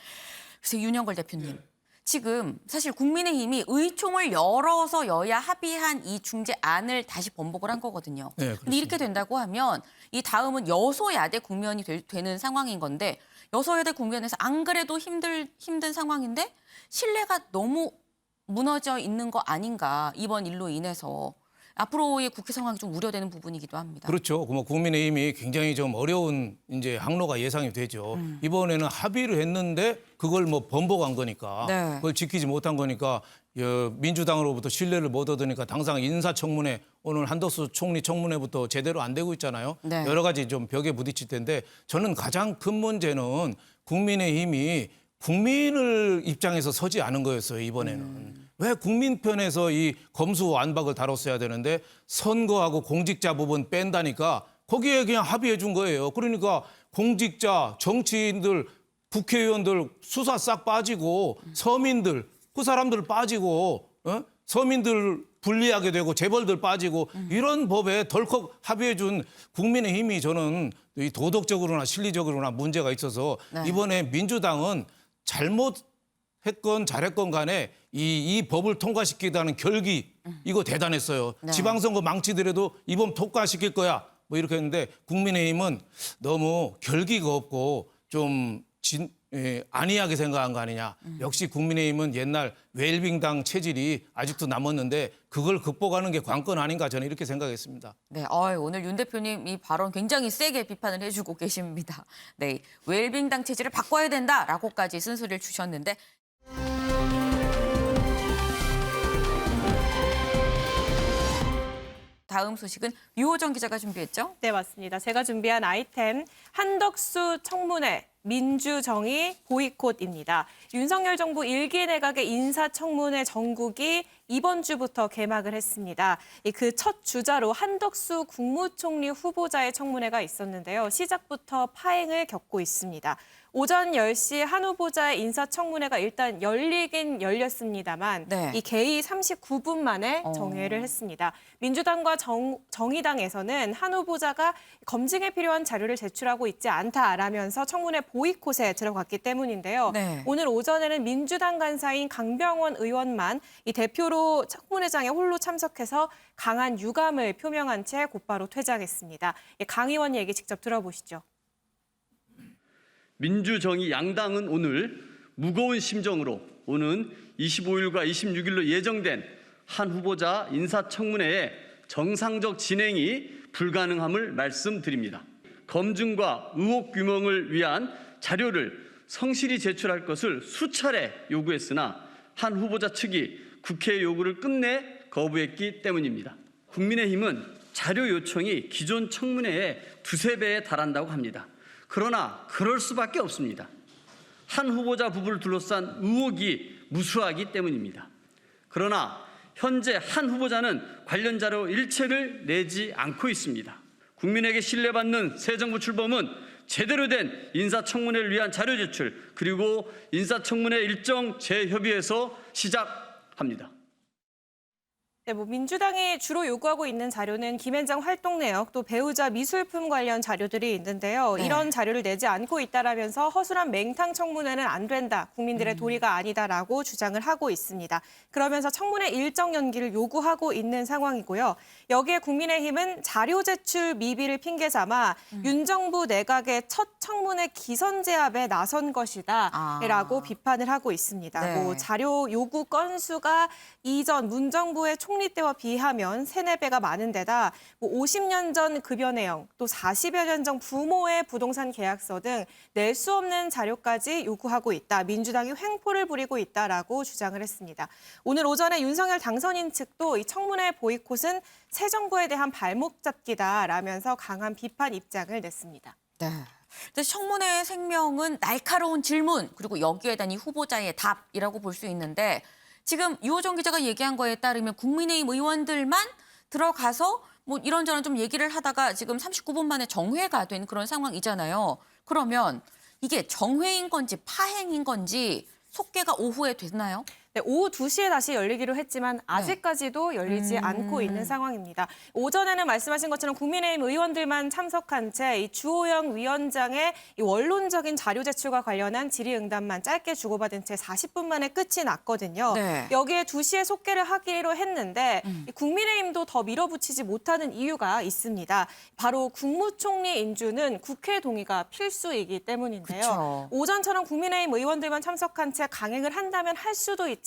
그래서 윤영걸 대표님, 지금 사실 국민의힘이 의총을 열어서 여야 합의한 이 중재안을 다시 번복을 한 거거든요. 네, 근데 이렇게 된다고 하면 이 다음은 여소야대 국면이 되는 상황인 건데, 여소야대 국면에서 안 그래도 힘든 상황인데 신뢰가 너무 무너져 있는 거 아닌가, 이번 일로 인해서. 앞으로의 국회 상황이 좀 우려되는 부분이기도 합니다. 그렇죠. 뭐 국민의힘이 굉장히 좀 어려운 이제 항로가 예상이 되죠. 이번에는 합의를 했는데 그걸 뭐 번복한 거니까, 네. 그걸 지키지 못한 거니까 민주당으로부터 신뢰를 못 얻으니까 당장 인사청문회, 오늘 한덕수 총리 청문회부터 제대로 안 되고 있잖아요. 네. 여러 가지 좀 벽에 부딪힐 텐데, 저는 가장 큰 문제는 국민의힘이 국민을 입장에서 서지 않은 거였어요, 이번에는. 왜 국민 편에서 이 검수완박을 다뤘어야 되는데 선거하고 공직자 부분 뺀다니까 거기에 그냥 합의해 준 거예요. 그러니까 공직자, 정치인들, 국회의원들 수사 싹 빠지고 서민들, 그 사람들 빠지고 서민들 불리하게 되고 재벌들 빠지고 이런 법에 덜컥 합의해 준 국민의힘이 저는 이 도덕적으로나 실리적으로나 문제가 있어서 네. 이번에 민주당은 잘못했건 잘했건 간에 이 법을 통과시키다는 결기, 이거 대단했어요. 네. 지방선거 망치더라도 이 법 통과시킬 거야, 뭐 이렇게 했는데 국민의힘은 너무 결기가 없고 좀 안이하게 생각한 거 아니냐. 역시 국민의힘은 옛날 웰빙당 체질이 아직도 남았는데 그걸 극복하는 게 관건 아닌가, 저는 이렇게 생각했습니다. 네, 오늘 윤 대표님 이 발언 굉장히 세게 비판을 해주고 계십니다. 네, 웰빙당 체질을 바꿔야 된다라고까지 쓴소리를 주셨는데. 다음 소식은 유호정 기자가 준비했죠? 네, 맞습니다. 제가 준비한 아이템, 한덕수 청문회, 민주정의 보이콧입니다. 윤석열 정부 1기 내각의 인사청문회 정국이 이번 주부터 개막을 했습니다. 그 첫 주자로 한덕수 국무총리 후보자의 청문회가 있었는데요. 시작부터 파행을 겪고 있습니다. 오전 10시 한 후보자의 인사청문회가 일단 열리긴 열렸습니다만 네. 이 개의 39분 만에 정회를 했습니다. 민주당과 정의당에서는 한 후보자가 검증에 필요한 자료를 제출하고 있지 않다라면서 청문회 보이콧에 들어갔기 때문인데요. 네. 오늘 오전에는 민주당 간사인 강병원 의원만 이 대표로 청문회장에 홀로 참석해서 강한 유감을 표명한 채 곧바로 퇴장했습니다. 강 의원 얘기 직접 들어보시죠. 민주정의 양당은 오늘 무거운 심정으로 오는 25일과 26일로 예정된 한 후보자 인사청문회의 정상적 진행이 불가능함을 말씀드립니다. 검증과 의혹 규명을 위한 자료를 성실히 제출할 것을 수차례 요구했으나 한 후보자 측이 국회의 요구를 끝내 거부했기 때문입니다. 국민의힘은 자료 요청이 기존 청문회의 2~3배에 달한다고 합니다. 그러나 그럴 수밖에 없습니다. 한 후보자 부부를 둘러싼 의혹이 무수하기 때문입니다. 그러나 현재 한 후보자는 관련 자료 일체를 내지 않고 있습니다. 국민에게 신뢰받는 새 정부 출범은 제대로 된 인사청문회를 위한 자료 제출, 그리고 인사청문회 일정 재협의에서 시작합니다. 네, 민주당이 주로 요구하고 있는 자료는 김앤장 활동 내역, 또 배우자 미술품 관련 자료들이 있는데요. 네. 이런 자료를 내지 않고 있다라면서 허술한 맹탕 청문회는 안 된다, 국민들의 도리가 아니다라고 주장을 하고 있습니다. 그러면서 청문회 일정 연기를 요구하고 있는 상황이고요. 여기에 국민의힘은 자료 제출 미비를 핑계 삼아 윤 정부 내각의 첫 청문회 기선 제압에 나선 것이다라고 비판을 하고 있습니다. 네. 자료 요구 건수가 이전 문 정부의 총리 때와 비하면 3~4배가 많은 데다 50년 전 급여 내용, 또 40여 년 전 부모의 부동산 계약서 등 낼 수 없는 자료까지 요구하고 있다. 민주당이 횡포를 부리고 있다라고 주장을 했습니다. 오늘 오전에 윤석열 당선인 측도 이 청문회 보이콧은 새 정부에 대한 발목 잡기다라면서 강한 비판 입장을 냈습니다. 네. 청문회의 생명은 날카로운 질문, 그리고 여기에 대한 이 후보자의 답이라고 볼 수 있는데, 지금 유호정 기자가 얘기한 거에 따르면 국민의힘 의원들만 들어가서 뭐 이런저런 좀 얘기를 하다가 지금 39분 만에 정회가 된 그런 상황이잖아요. 그러면 이게 정회인 건지 파행인 건지 속개가 오후에 됐나요? 네, 오후 2시에 다시 열리기로 했지만 아직까지도 열리지 않고 있는 상황입니다. 오전에는 말씀하신 것처럼 국민의힘 의원들만 참석한 채 이 주호영 위원장의 이 원론적인 자료 제출과 관련한 질의응답만 짧게 주고받은 채 40분 만에 끝이 났거든요. 네. 여기에 2시에 속개를 하기로 했는데 이 국민의힘도 더 밀어붙이지 못하는 이유가 있습니다. 바로 국무총리 인준은 국회 동의가 필수이기 때문인데요. 그쵸. 오전처럼 국민의힘 의원들만 참석한 채 강행을 한다면 할 수도 있지만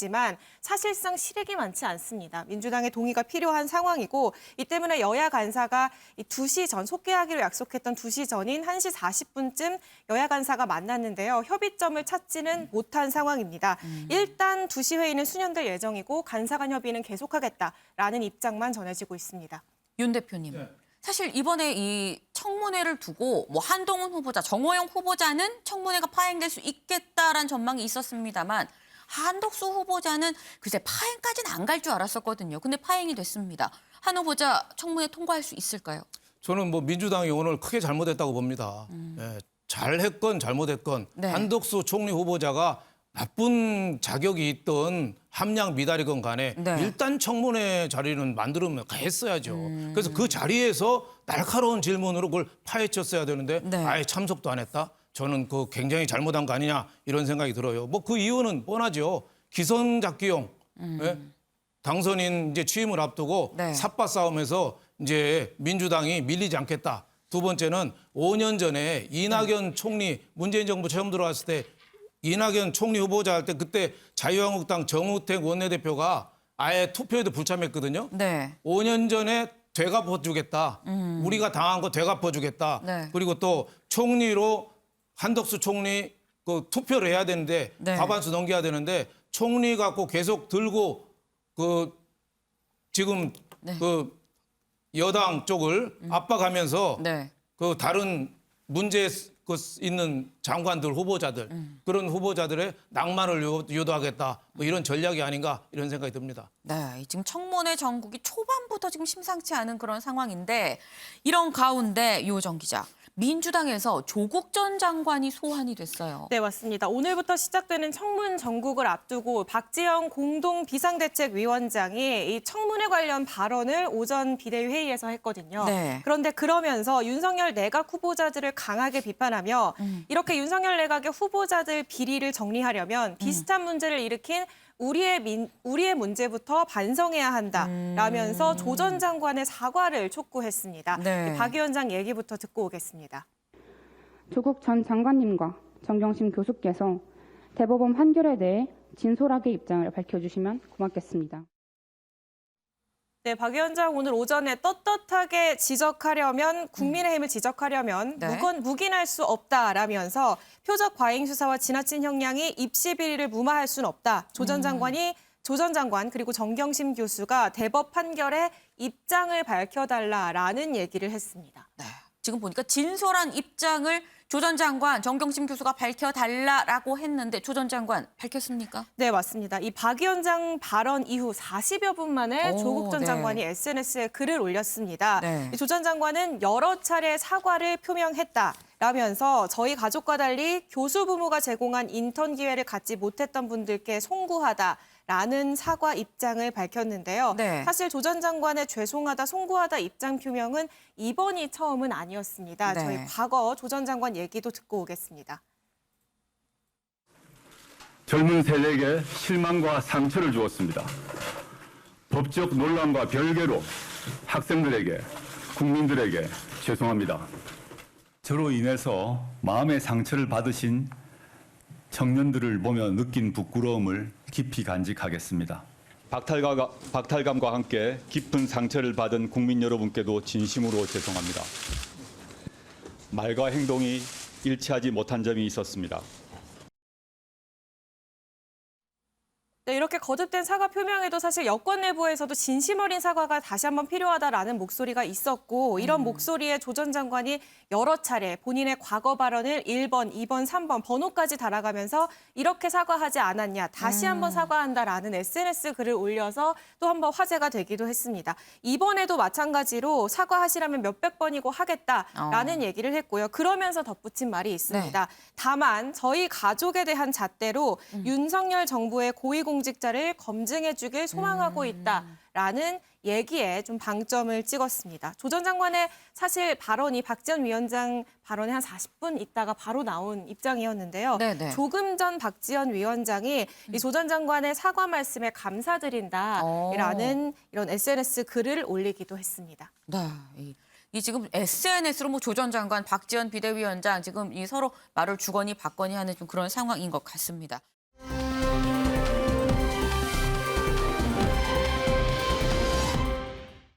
사실상 실익이 많지 않습니다. 민주당의 동의가 필요한 상황이고 이 때문에 여야 간사가 2시 전 속개하기로 약속했던 2시 전인 1시 40분쯤 여야 간사가 만났는데요. 협의점을 찾지는 못한 상황입니다. 일단 2시 회의는 수년될 예정이고 간사 간 협의는 계속하겠다라는 입장만 전해지고 있습니다. 윤 대표님. 사실 이번에 이 청문회를 두고 뭐 한동훈 후보자, 정호영 후보자는 청문회가 파행될 수 있겠다라는 전망이 있었습니다만 한덕수 후보자는 글쎄 파행까지는 안 갈 줄 알았었거든요. 근데 파행이 됐습니다. 한 후보자 청문회 통과할 수 있을까요? 저는 뭐 민주당이 오늘 크게 잘못했다고 봅니다. 예, 잘했건 잘못했건 네. 한덕수 총리 후보자가 나쁜 자격이 있던 함량 미달이건 간에 네. 일단 청문회 자리는 만들면 했어야죠. 그래서 그 자리에서 날카로운 질문으로 그걸 파헤쳤어야 되는데 네. 아예 참석도 안 했다? 저는 그 굉장히 잘못한 거 아니냐 이런 생각이 들어요. 뭐 그 이유는 뻔하죠. 기선 잡기용. 예? 당선인 이제 취임을 앞두고 네. 삿바 싸움에서 이제 민주당이 밀리지 않겠다. 두 번째는 5년 전에 이낙연 총리 문재인 정부 처음 들어왔을 때 이낙연 총리 후보자 할 때 그때 자유한국당 정우택 원내대표가 아예 투표에도 불참했거든요. 네. 5년 전에 되갚아주겠다. 우리가 당한 거 되갚아주겠다. 네. 그리고 또 총리로 한덕수 총리 그 투표를 해야 되는데 네. 과반수 넘겨야 되는데 총리 갖고 계속 들고 그 지금 네. 그 여당 쪽을 압박하면서 네. 그 다른 문제 있는 장관들 후보자들 그런 후보자들의 낭만을 유도하겠다 뭐 이런 전략이 아닌가 이런 생각이 듭니다. 네, 지금 청문회 전국이 초반부터 지금 심상치 않은 그런 상황인데 이런 가운데 유호정 기자, 민주당에서 조국 전 장관이 소환이 됐어요. 네, 맞습니다. 오늘부터 시작되는 청문 전국을 앞두고 박지영 공동 비상대책위원장이 이 청문회 관련 발언을 오전 비대위 회의에서 했거든요. 네. 그런데 그러면서 윤석열 내각 후보자들을 강하게 비판하며 이렇게 윤석열 내각의 후보자들 비리를 정리하려면 비슷한 문제를 일으킨 우리의 문제부터 반성해야 한다라면서 조 전 장관의 사과를 촉구했습니다. 네. 박 위원장 얘기부터 듣고 오겠습니다. 조국 전 장관님과 정경심 교수께서 대법원 판결에 대해 진솔하게 입장을 밝혀주시면 고맙겠습니다. 네, 박 위원장 오늘 오전에 떳떳하게 지적하려면 국민의힘을 지적하려면 네. 묵인할 수 없다라면서 표적 과잉 수사와 지나친 형량이 입시 비리를 무마할 수는 없다. 조 전 장관 그리고 정경심 교수가 대법 판결에 입장을 밝혀달라라는 얘기를 했습니다. 네, 지금 보니까 진솔한 입장을 조 전 장관, 정경심 교수가 밝혀달라라고 했는데 조 전 장관 밝혔습니까? 네, 맞습니다. 이 박 위원장 발언 이후 40여 분 만에 오, 조국 전 네. 장관이 SNS에 글을 올렸습니다. 네. 조 전 장관은 여러 차례 사과를 표명했다라면서 저희 가족과 달리 교수 부모가 제공한 인턴 기회를 갖지 못했던 분들께 송구하다라는 사과 입장을 밝혔는데요. 네. 사실 조 전 장관의 죄송하다, 송구하다 입장 표명은 이번이 처음은 아니었습니다. 네. 저희 과거 조 전 장관 얘기도 듣고 오겠습니다. 젊은 세대에게 실망과 상처를 주었습니다. 법적 논란과 별개로 학생들에게, 국민들에게 죄송합니다. 저로 인해서 마음의 상처를 받으신 청년들을 보며 느낀 부끄러움을 깊이 간직하겠습니다. 박탈감과 함께 깊은 상처를 받은 국민 여러분께도 진심으로 죄송합니다. 말과 행동이 일치하지 못한 점이 있었습니다. 네, 이렇게 거듭된 사과 표명에도 사실 여권 내부에서도 진심 어린 사과가 다시 한번 필요하다라는 목소리가 있었고 이런 목소리에 조 전 장관이 여러 차례 본인의 과거 발언을 1번, 2번, 3번 번호까지 달아가면서 이렇게 사과하지 않았냐, 다시 한번 사과한다라는 SNS 글을 올려서 또 한번 화제가 되기도 했습니다. 이번에도 마찬가지로 사과하시라면 몇백 번이고 하겠다라는 얘기를 했고요. 그러면서 덧붙인 말이 있습니다. 네. 다만 저희 가족에 대한 잣대로 윤석열 정부의 고위공직자를 검증해 주길 소망하고 있다라는 얘기에 좀 방점을 찍었습니다. 조 전 장관의 사실 발언이 박지원 위원장 발언에 한 40분 있다가 바로 나온 입장이었는데요. 네네. 조금 전 박지원 위원장이 이 조 전 장관의 사과 말씀에 감사드린다라는 이런 SNS 글을 올리기도 했습니다. 네. 이 지금 SNS로 뭐 조 전 장관, 박지원 비대위원장 지금 이 서로 말을 주거니 받거니 하는 좀 그런 상황인 것 같습니다.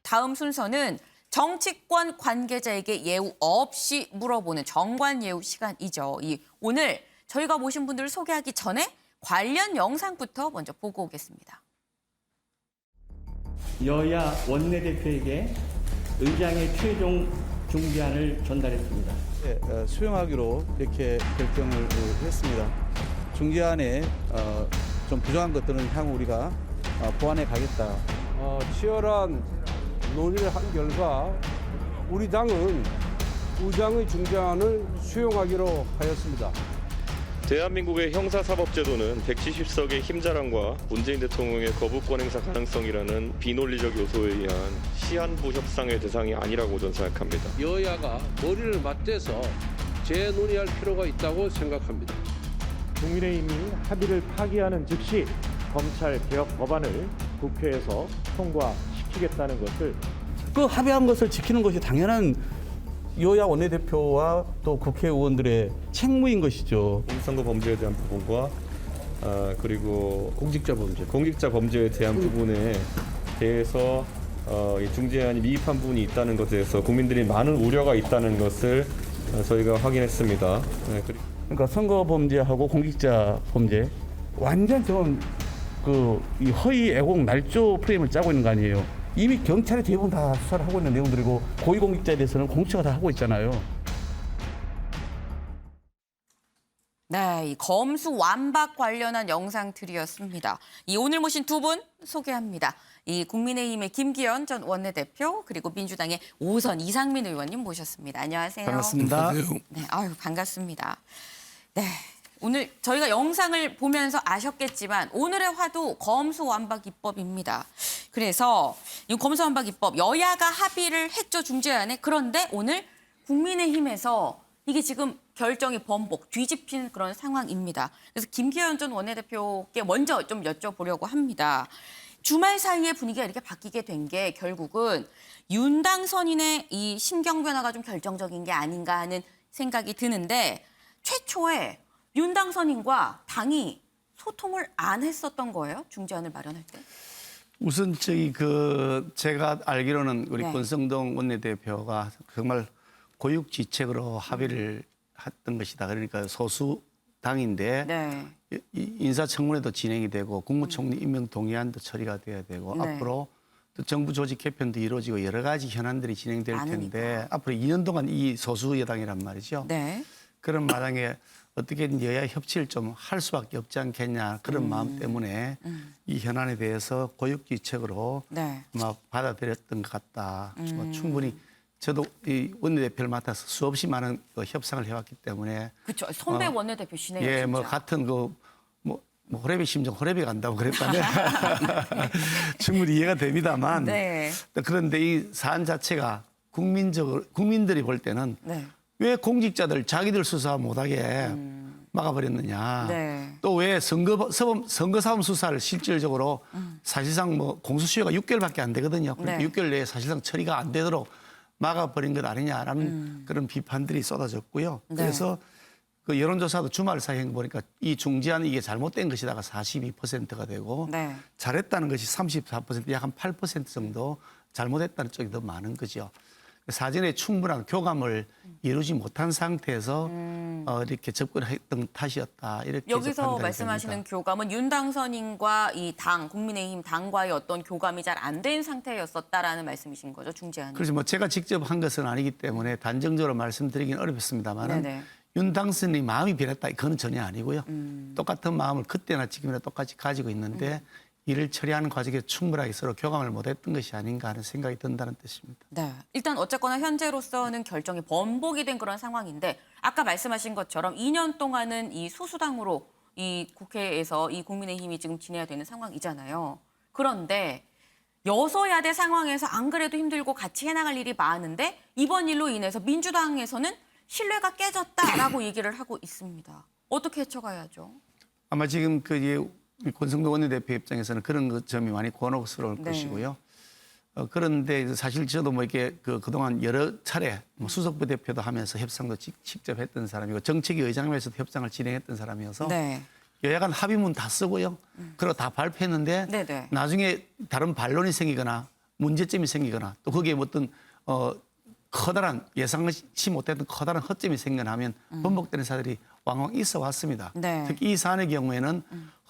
다음 순서는 정치권 관계자에게 예우 없이 물어보는 정관 예우 시간이죠. 오늘 저희가 모신 분들을 소개하기 전에 관련 영상부터 먼저 보고 오겠습니다. 여야 원내대표에게 의장의 최종 중재안을 전달했습니다. 네, 수용하기로 이렇게 결정을 했습니다. 중재안에 좀 부정한 것들은 향후 우리가 보완해 가겠다. 치열한 논의를 한 결과 우리 당은 의장의 중재안을 수용하기로 하였습니다. 대한민국의 형사사법제도는 170석의 힘자랑과 문재인 대통령의 거부권 행사 가능성이라는 비논리적 요소에 의한 시한부 협상의 대상이 아니라고 저는 생각합니다. 여야가 머리를 맞대서 재논의할 필요가 있다고 생각합니다. 국민의힘이 합의를 파기하는 즉시 검찰 개혁 법안을 국회에서 통과시키겠다는 것을 그 합의한 것을 지키는 것이 당연한 여야 원내대표와 또 국회의원들의 책무인 것이죠. 선거 범죄에 대한 부분과 그리고 공직자 범죄에 대한 부분에 대해서 이 중재안이 미흡한 부분이 있다는 것에 대해서 국민들이 많은 우려가 있다는 것을 저희가 확인했습니다. 네, 그러니까 선거 범죄하고 공직자 범죄 완전 좀 이 허위 애공 날조 프레임을 짜고 있는 거 아니에요. 이미 경찰이 대부분 다 수사를 하고 있는 내용들이고 고위공직자에 대해서는 공수처가 다 하고 있잖아요. 네, 이 검수 완박 관련한 영상들이었습니다. 오늘 모신 두 분 소개합니다. 국민의힘의 김기현 전 원내대표 그리고 민주당의 5선 이상민 의원님 모셨습니다. 안녕하세요. 반갑습니다. 네, 반갑습니다. 네, 오늘 저희가 영상을 보면서 아셨겠지만 오늘의 화두 검수완박 입법입니다. 그래서 이 검수완박 입법 여야가 합의를 했죠, 중재안에. 그런데 오늘 국민의힘에서 이게 지금 결정이 번복, 뒤집힌 그런 상황입니다. 그래서 김기현 전 원내대표께 먼저 좀 여쭤보려고 합니다. 주말 사이에 분위기가 이렇게 바뀌게 된 게 결국은 윤당 선인의 이 심경 변화가 좀 결정적인 게 아닌가 하는 생각이 드는데 최초에 윤당 선인과 당이 소통을 안 했었던 거예요? 중재안을 마련할 때? 우선 제가 알기로는 우리 네. 권성동 원내대표가 정말 고육지책으로 합의를 했던 것이다. 그러니까 소수 당인데 네. 인사청문회도 진행이 되고 국무총리 임명 동의안도 처리가 돼야 되고 네. 앞으로 또 정부 조직 개편도 이루어지고 여러 가지 현안들이 진행될 많으니까. 텐데 앞으로 2년 동안 이 소수 여당이란 말이죠. 네. 그런 마당에 어떻게든 여야 협치를 좀 할 수밖에 없지 않겠냐 그런 마음 때문에 이 현안에 대해서 고육지책으로 네. 받아들였던 것 같다. 충분히 저도 이 원내대표를 맡아서 수없이 많은 협상을 해왔기 때문에 그렇죠. 선배 원내대표시네요. 예, 진짜. 같은 호래비 심정 호래비 간다고 그랬다면 충분히 이해가 됩니다만 네. 그런데 이 사안 자체가 국민들이 볼 때는 네. 왜 공직자들 자기들 수사 못하게 막아버렸느냐. 네. 또 왜 선거사범 수사를 실질적으로 사실상 공소시효가 6개월밖에 안 되거든요. 그러니까 네. 6개월 내에 사실상 처리가 안 되도록 막아버린 것 아니냐라는 그런 비판들이 쏟아졌고요. 네. 그래서 그 여론조사도 주말 사이에 보니까 이 중재안 이게 잘못된 것이다가 42%가 되고 네. 잘했다는 것이 34%, 약 한 8% 정도 잘못했다는 쪽이 더 많은 거죠. 사전에 충분한 교감을 이루지 못한 상태에서 이렇게 접근했던 탓이었다. 이렇게 여기서 판단이 말씀하시는 됩니다. 교감은 윤 당선인과 이 당, 국민의힘 당과의 어떤 교감이 잘 안 된 상태였었다라는 말씀이신 거죠, 중재안이. 그래서 뭐 제가 직접 한 것은 아니기 때문에 단정적으로 말씀드리긴 어렵습니다만은 네네. 윤 당선인이 마음이 변했다. 그건 전혀 아니고요. 똑같은 마음을 그때나 지금이나 똑같이 가지고 있는데 이를 처리하는 과정에 충분하게 서로 교감을 못했던 것이 아닌가 하는 생각이 든다는 뜻입니다. 네. 일단 어쨌거나 현재로서는 결정이 번복이 된 그런 상황인데 아까 말씀하신 것처럼 2년 동안은 이 소수당으로 이 국회에서 이 국민의힘이 지금 지내야 되는 상황이잖아요. 그런데 여소야대 상황에서 안 그래도 힘들고 같이 해나갈 일이 많은데 이번 일로 인해서 민주당에서는 신뢰가 깨졌다라고 얘기를 하고 있습니다. 어떻게 헤쳐가야죠? 아마 지금 권성동 원내대표 입장에서는 그런 점이 많이 곤혹스러울 네. 것이고요. 그런데 사실 저도 뭐 이렇게 그동안 여러 차례 수석부 대표도 하면서 협상도 직접 했던 사람이고 정책위 의장면에서도 협상을 진행했던 사람이어서 네. 여야 간 합의문 다 쓰고요. 그리고 다 발표했는데 네네. 나중에 다른 반론이 생기거나 문제점이 생기거나 또 거기에 어떤 커다란 예상치 못했던 커다란 허점이 생겨나면 번복되는 사들이 왕왕 있어 왔습니다. 네. 특히 이 사안의 경우에는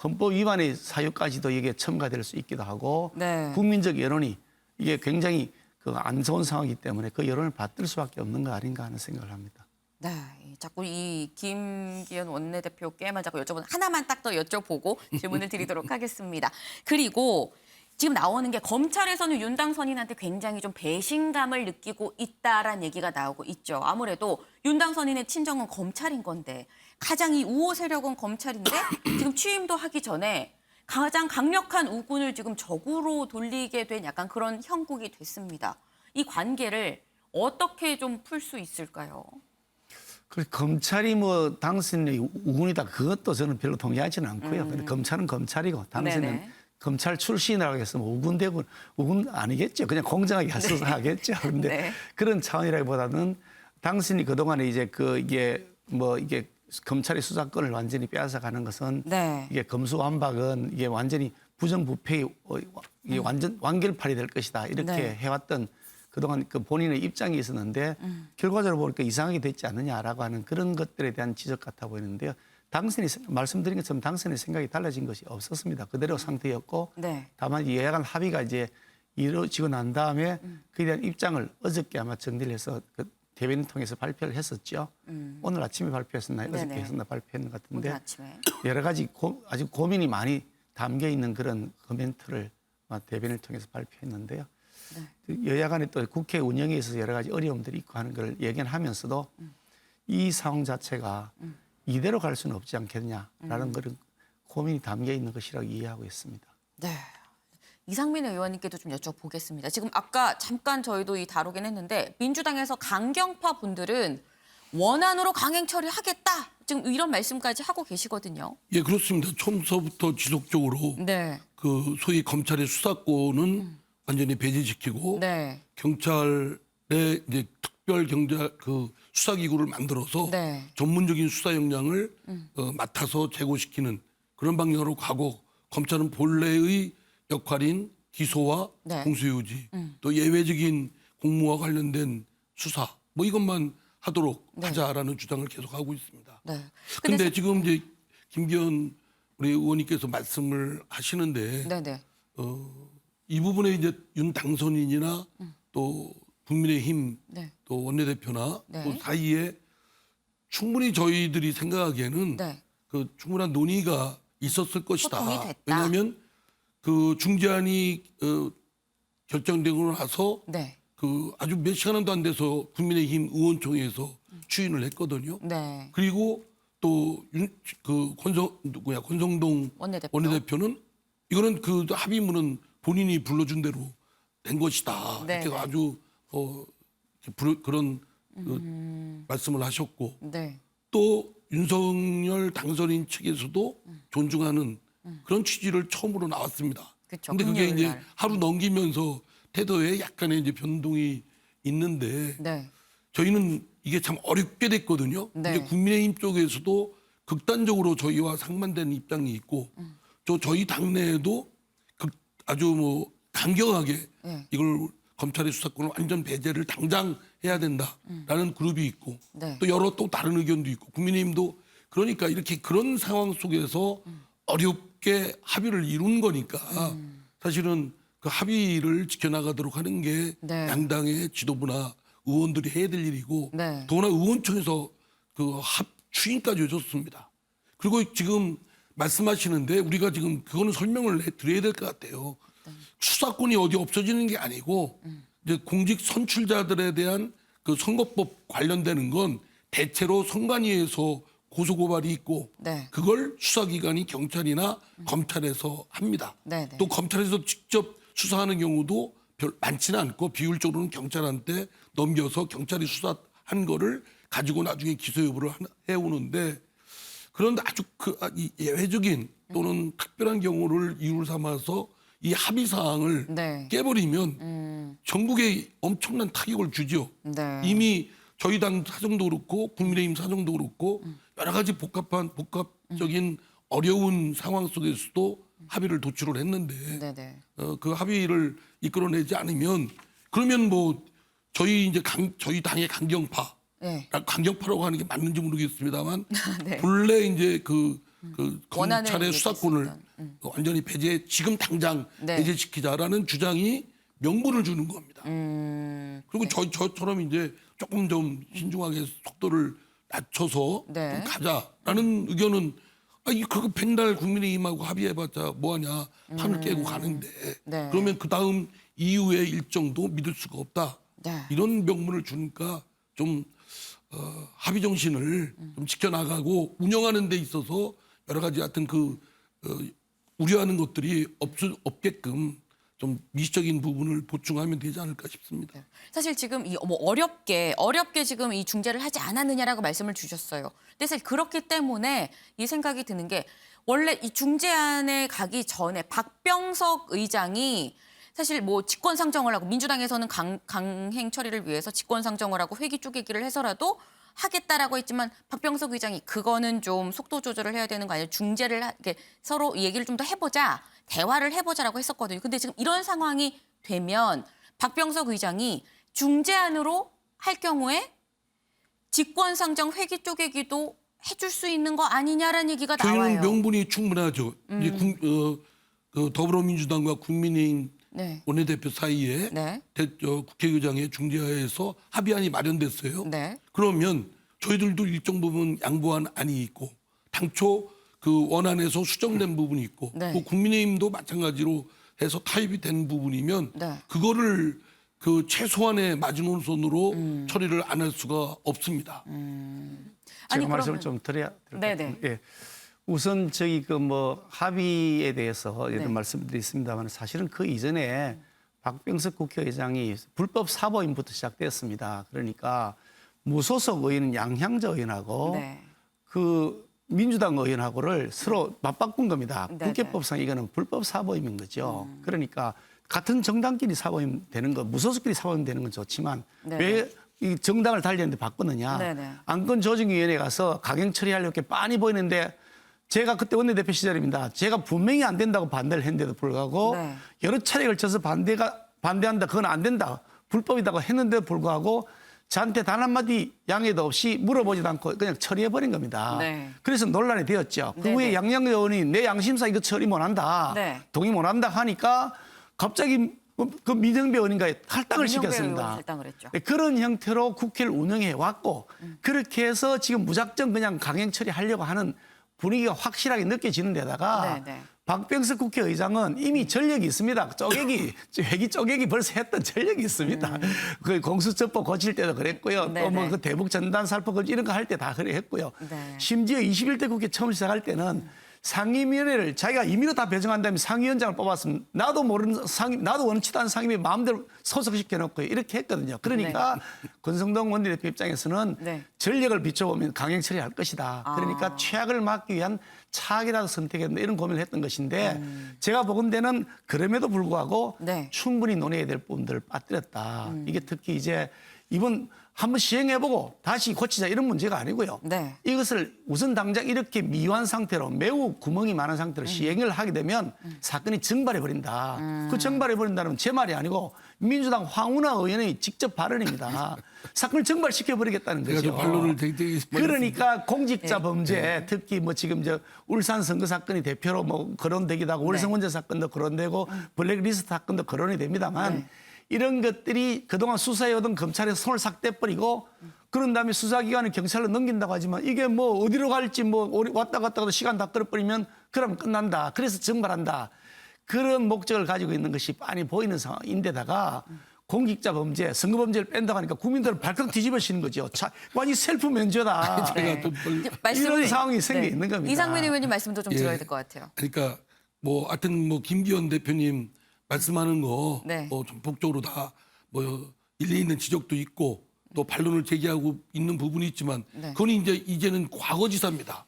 헌법 위반의 사유까지도 이게 첨가될 수 있기도 하고 네. 국민적 여론이 이게 굉장히 안 좋은 상황이기 때문에 그 여론을 받들 수밖에 없는 거 아닌가 하는 생각을 합니다. 네, 자꾸 이 김기현 원내대표께만 자꾸 하나만 딱 더 여쭤보고 질문을 드리도록 하겠습니다. 그리고 지금 나오는 게 검찰에서는 윤 당선인한테 굉장히 좀 배신감을 느끼고 있다라는 얘기가 나오고 있죠. 아무래도 윤 당선인의 친정은 검찰인 건데 가장 이 우호 세력은 검찰인데 지금 취임도 하기 전에 가장 강력한 우군을 지금 적으로 돌리게 된 약간 그런 형국이 됐습니다. 이 관계를 어떻게 좀 풀 수 있을까요? 검찰이 뭐 당선인의 우군이다 그것도 저는 별로 동의하지는 않고요. 근데 검찰은 검찰이고 당선은 네네. 검찰 출신이라고 해서 뭐 우군대군 우군 아니겠죠. 그냥 공정하게 수사하겠죠. 근데 네. 그런 차원이라기보다는 당신이 그동안에 이제 이게 검찰의 수사권을 완전히 빼앗아가는 것은 네. 이게 검수완박은 이게 완전히 부정부패의 이게 완전 완결판이 될 것이다. 이렇게 네. 해왔던 그동안 본인의 입장이 있었는데 결과적으로 보니까 이상하게 됐지 않느냐라고 하는 그런 것들에 대한 지적 같아 보이는데요. 당선이 말씀드린 것처럼 당선의 생각이 달라진 것이 없었습니다. 그대로 상태였고 네. 다만 여야 간 합의가 이제 이루어지고 난 다음에 그에 대한 입장을 어저께 아마 정리를 해서 대변인 통해서 발표를 했었죠. 오늘 아침에 발표했었나요? 네네. 어저께 했었나 발표했는 것 같은데 오늘 아침에. 여러 가지 아주 고민이 많이 담겨 있는 그런 코멘트를 대변인을 통해서 발표했는데요. 여야 간에 또 국회 운영에 있어서 여러 가지 어려움들이 있고 하는 걸 예견하면서도 이 상황 자체가 이대로 갈 수는 없지 않겠냐라는 그런 고민이 담겨 있는 것이라고 이해하고 있습니다. 네. 이상민 의원님께도 좀 여쭤보겠습니다. 지금 아까 잠깐 저희도 다루긴 했는데 민주당에서 강경파 분들은 원안으로 강행 처리하겠다. 지금 이런 말씀까지 하고 계시거든요. 예, 그렇습니다. 처음서부터 지속적으로 네. 소위 검찰의 수사권은 완전히 배제시키고 네. 경찰의 이제 특별 수사기구를 만들어서 네. 전문적인 수사 역량을 맡아서 제고시키는 그런 방향으로 가고 검찰은 본래의 역할인 기소와 네. 공소유지 또 예외적인 공무와 관련된 수사 뭐 이것만 하도록 네. 하자라는 주장을 계속하고 있습니다. 네. 근데 지금 이제 김기현 우리 의원님께서 말씀을 하시는데 네네. 이 부분에 이제 윤 당선인이나 또 국민의힘 네. 또 원내대표나 네. 그 사이에 충분히 저희들이 생각하기에는 네. 충분한 논의가 있었을 것이다. 소통이 됐다. 왜냐하면 중재안이 결정되고 나서 네. 아주 몇 시간도 안 돼서 국민의힘 의원총회에서 추인을 했거든요. 네. 그리고 또 권성동 원내대표는 이거는 합의문은 본인이 불러준 대로 된 것이다. 네. 이렇게 아주 그런 말씀을 하셨고 네. 또 윤석열 당선인 측에서도 존중하는 그런 취지를 처음으로 나왔습니다. 그런데 그게 금요일 이제 날. 하루 넘기면서 태도에 약간의 이제 변동이 있는데 네. 저희는 이게 참 어렵게 됐거든요. 네. 근데 국민의힘 쪽에서도 극단적으로 저희와 상반되는 입장이 있고 저희 당내에도 아주 강경하게 네. 이걸 검찰의 수사권을 완전 배제를 당장 해야 된다라는 그룹이 있고 네. 또 여러 또 다른 의견도 있고 국민의힘도 그러니까 이렇게 그런 상황 속에서 어렵게 합의를 이룬 거니까 사실은 그 합의를 지켜나가도록 하는 게 네. 양당의 지도부나 의원들이 해야 될 일이고 네. 더구나 의원총에서 그 추인까지 해줬습니다. 그리고 지금 말씀하시는데 우리가 지금 그거는 설명을 드려야 될 것 같아요. 수사권이 어디 없어지는 게 아니고 이제 공직 선출자들에 대한 그 선거법 관련되는 건 대체로 선관위에서 고소고발이 있고 네. 그걸 수사기관이 경찰이나 검찰에서 합니다. 네, 네. 또 검찰에서 직접 수사하는 경우도 별 많지는 않고 비율적으로는 경찰한테 넘겨서 경찰이 수사한 거를 가지고 나중에 기소 여부를 해오는데 그런데 아주 예외적인 또는 특별한 경우를 이유로 삼아서 이 합의 사항을 네. 깨버리면 전국에 엄청난 타격을 주죠. 네. 이미 저희 당 사정도 그렇고 국민의힘 사정도 그렇고 여러 가지 복합적인 어려운 상황 속에서도 합의를 도출을 했는데 네네. 그 합의를 이끌어내지 않으면 그러면 뭐 저희 이제 저희 당의 강경파 네. 강경파라고 하는 게 맞는지 모르겠습니다만 네. 본래 이제 그 원하는 검찰의 수사권을 얘기했었던. 완전히 배제 지금 당장 네. 배제시키자라는 주장이 명분을 주는 겁니다. 그리고 저처럼 이제 조금 좀 신중하게 속도를 낮춰서 네. 좀 가자라는 의견은 그거 백날 국민의힘하고 합의해봤자 뭐하냐 판을 깨고 가는데 네. 그러면 그 다음 이후의 일정도 믿을 수가 없다. 네. 이런 명분을 주니까 좀 합의 정신을 좀 지켜나가고 운영하는 데 있어서 여러 가지 하여튼 우려하는 것들이 없게끔 좀 미시적인 부분을 보충하면 되지 않을까 싶습니다. 사실 지금 어렵게 지금 이 중재를 하지 않았느냐라고 말씀을 주셨어요. 근데 사실 그렇기 때문에 이 생각이 드는 게 원래 이 중재안에 가기 전에 박병석 의장이 사실 뭐 직권 상정을 하고 민주당에서는 강행 처리를 위해서 직권 상정을 하고 회기 쪼개기를 해서라도 하겠다라고 했지만 박병석 의장이 그거는 좀 속도 조절을 해야 되는 거 아니에요? 중재를 서로 얘기를 좀 더 해보자, 대화를 해보자라고 했었거든요. 근데 지금 이런 상황이 되면 박병석 의장이 중재안으로 할 경우에 직권 상정 회기 쪼개기도 해줄 수 있는 거 아니냐라는 얘기가 나와요. 저희는 명분이 충분하죠. 이제 더불어민주당과 국민의힘 네. 원내대표 사이에 네. 국회의장의 중재하에서 합의안이 마련됐어요. 네. 그러면 저희들도 일정 부분 양보한 안이 있고 당초 그 원안에서 수정된 부분이 있고 네. 또 국민의힘도 마찬가지로 해서 타입이 된 부분이면 네. 그거를 그 최소한의 마지노선으로 처리를 안 할 수가 없습니다. 제가 말씀을 좀 드려야 될 것 같습니다. 예. 우선 저희 합의에 대해서 네. 말씀드리겠습니다만 사실은 그 이전에 박병석 국회의장이 불법 사보임부터 시작됐습니다. 그러니까 무소속 의원 양향자 의원하고 네. 그 민주당 의원하고를 서로 맞바꾼 겁니다. 네, 국회법상 이거는 불법 사보임인 거죠. 그러니까 같은 정당끼리 사보임 되는 거, 무소속끼리 사보임 되는 건 좋지만 네. 왜 이 정당을 달리는데 바꾸느냐. 네. 안건조정위원회 가서 강행 처리하려고 빤히 보이는데 제가 그때 원내대표 시절입니다. 제가 분명히 안 된다고 반대를 했는데도 불구하고 네. 여러 차례 걸쳐서 반대한다. 그건 안 된다. 불법이다고 했는데도 불구하고 저한테 단 한마디 양해도 없이 물어보지도 않고 그냥 처리해버린 겁니다. 네. 그래서 논란이 되었죠. 그 네네. 후에 양양 의원이 내 양심상 이거 처리 못한다. 네. 동의 못한다 하니까 갑자기 그 민정배 의원인가 탈당을 민정배 시켰습니다. 의원이 탈당을 했죠. 네, 그런 형태로 국회를 운영해 왔고 그렇게 해서 지금 무작정 그냥 강행 처리하려고 하는 분위기가 확실하게 느껴지는 데다가 네. 박병석 국회의장은 이미 전력이 있습니다. 회기 쪼개기 벌써 했던 전력이 있습니다. 그 공수처법 고칠 때도 그랬고요. 또 네네. 그 대북 전단 살포 이런 거 할 때 다 그래 했고요. 네. 심지어 21대 국회 처음 시작할 때는 상임위원회를 자기가 임의로 다 배정한 다음에 상위원장을 뽑았으면 나도 원치도 않은 상임위 마음대로 소속시켜놓고 이렇게 했거든요. 그러니까 권성동 원내대표 입장에서는 네. 전력을 비춰보면 강행 처리할 것이다. 그러니까 최악을 막기 위한 차악이라도 선택했는데 이런 고민을 했던 것인데 제가 보건대는 그럼에도 불구하고 네. 충분히 논의해야 될 부분들을 빠뜨렸다. 이게 특히 이제 이번 한번 시행해보고 다시 고치자 이런 문제가 아니고요. 네. 이것을 우선 당장 이렇게 미완 상태로 매우 구멍이 많은 상태로 시행을 하게 되면 사건이 증발해버린다. 그 증발해버린다는 제 말이 아니고 민주당 황운하 의원의 직접 발언입니다. 사건을 증발시켜버리겠다는 제가 거죠. 좀 반론을 되게 그러니까 공직자 범죄, 특히 뭐 지금 저 울산 선거 사건이 대표로 뭐 거론되기도 하고 월성원제 사건도 거론되고 블랙리스트 사건도 거론이 됩니다만 이런 것들이 그동안 수사해오던 검찰에서 손을 싹 떼버리고 그런 다음에 수사기관을 경찰로 넘긴다고 하지만 이게 뭐 어디로 갈지 뭐 왔다 갔다 해도 시간 다 끌어버리면 그러면 끝난다. 그래서 증발한다. 그런 목적을 가지고 있는 것이 빤히 보이는 상황인데다가 공직자 범죄, 선거 범죄를 뺀다고 하니까 국민들을 발칵 뒤집어쓰는 거죠. 완전 셀프 면죄다. 이런 상황이 생겨 있는 겁니다. 이상민 의원님 말씀도 좀 들어야 될 것 같아요. 그러니까 뭐 하여튼 뭐 김기현 대표님 말씀하는 거 네. 뭐 전폭적으로 다 뭐 일리 있는 지적도 있고 또 반론을 제기하고 있는 부분이 있지만 그건 이제는 과거지사입니다.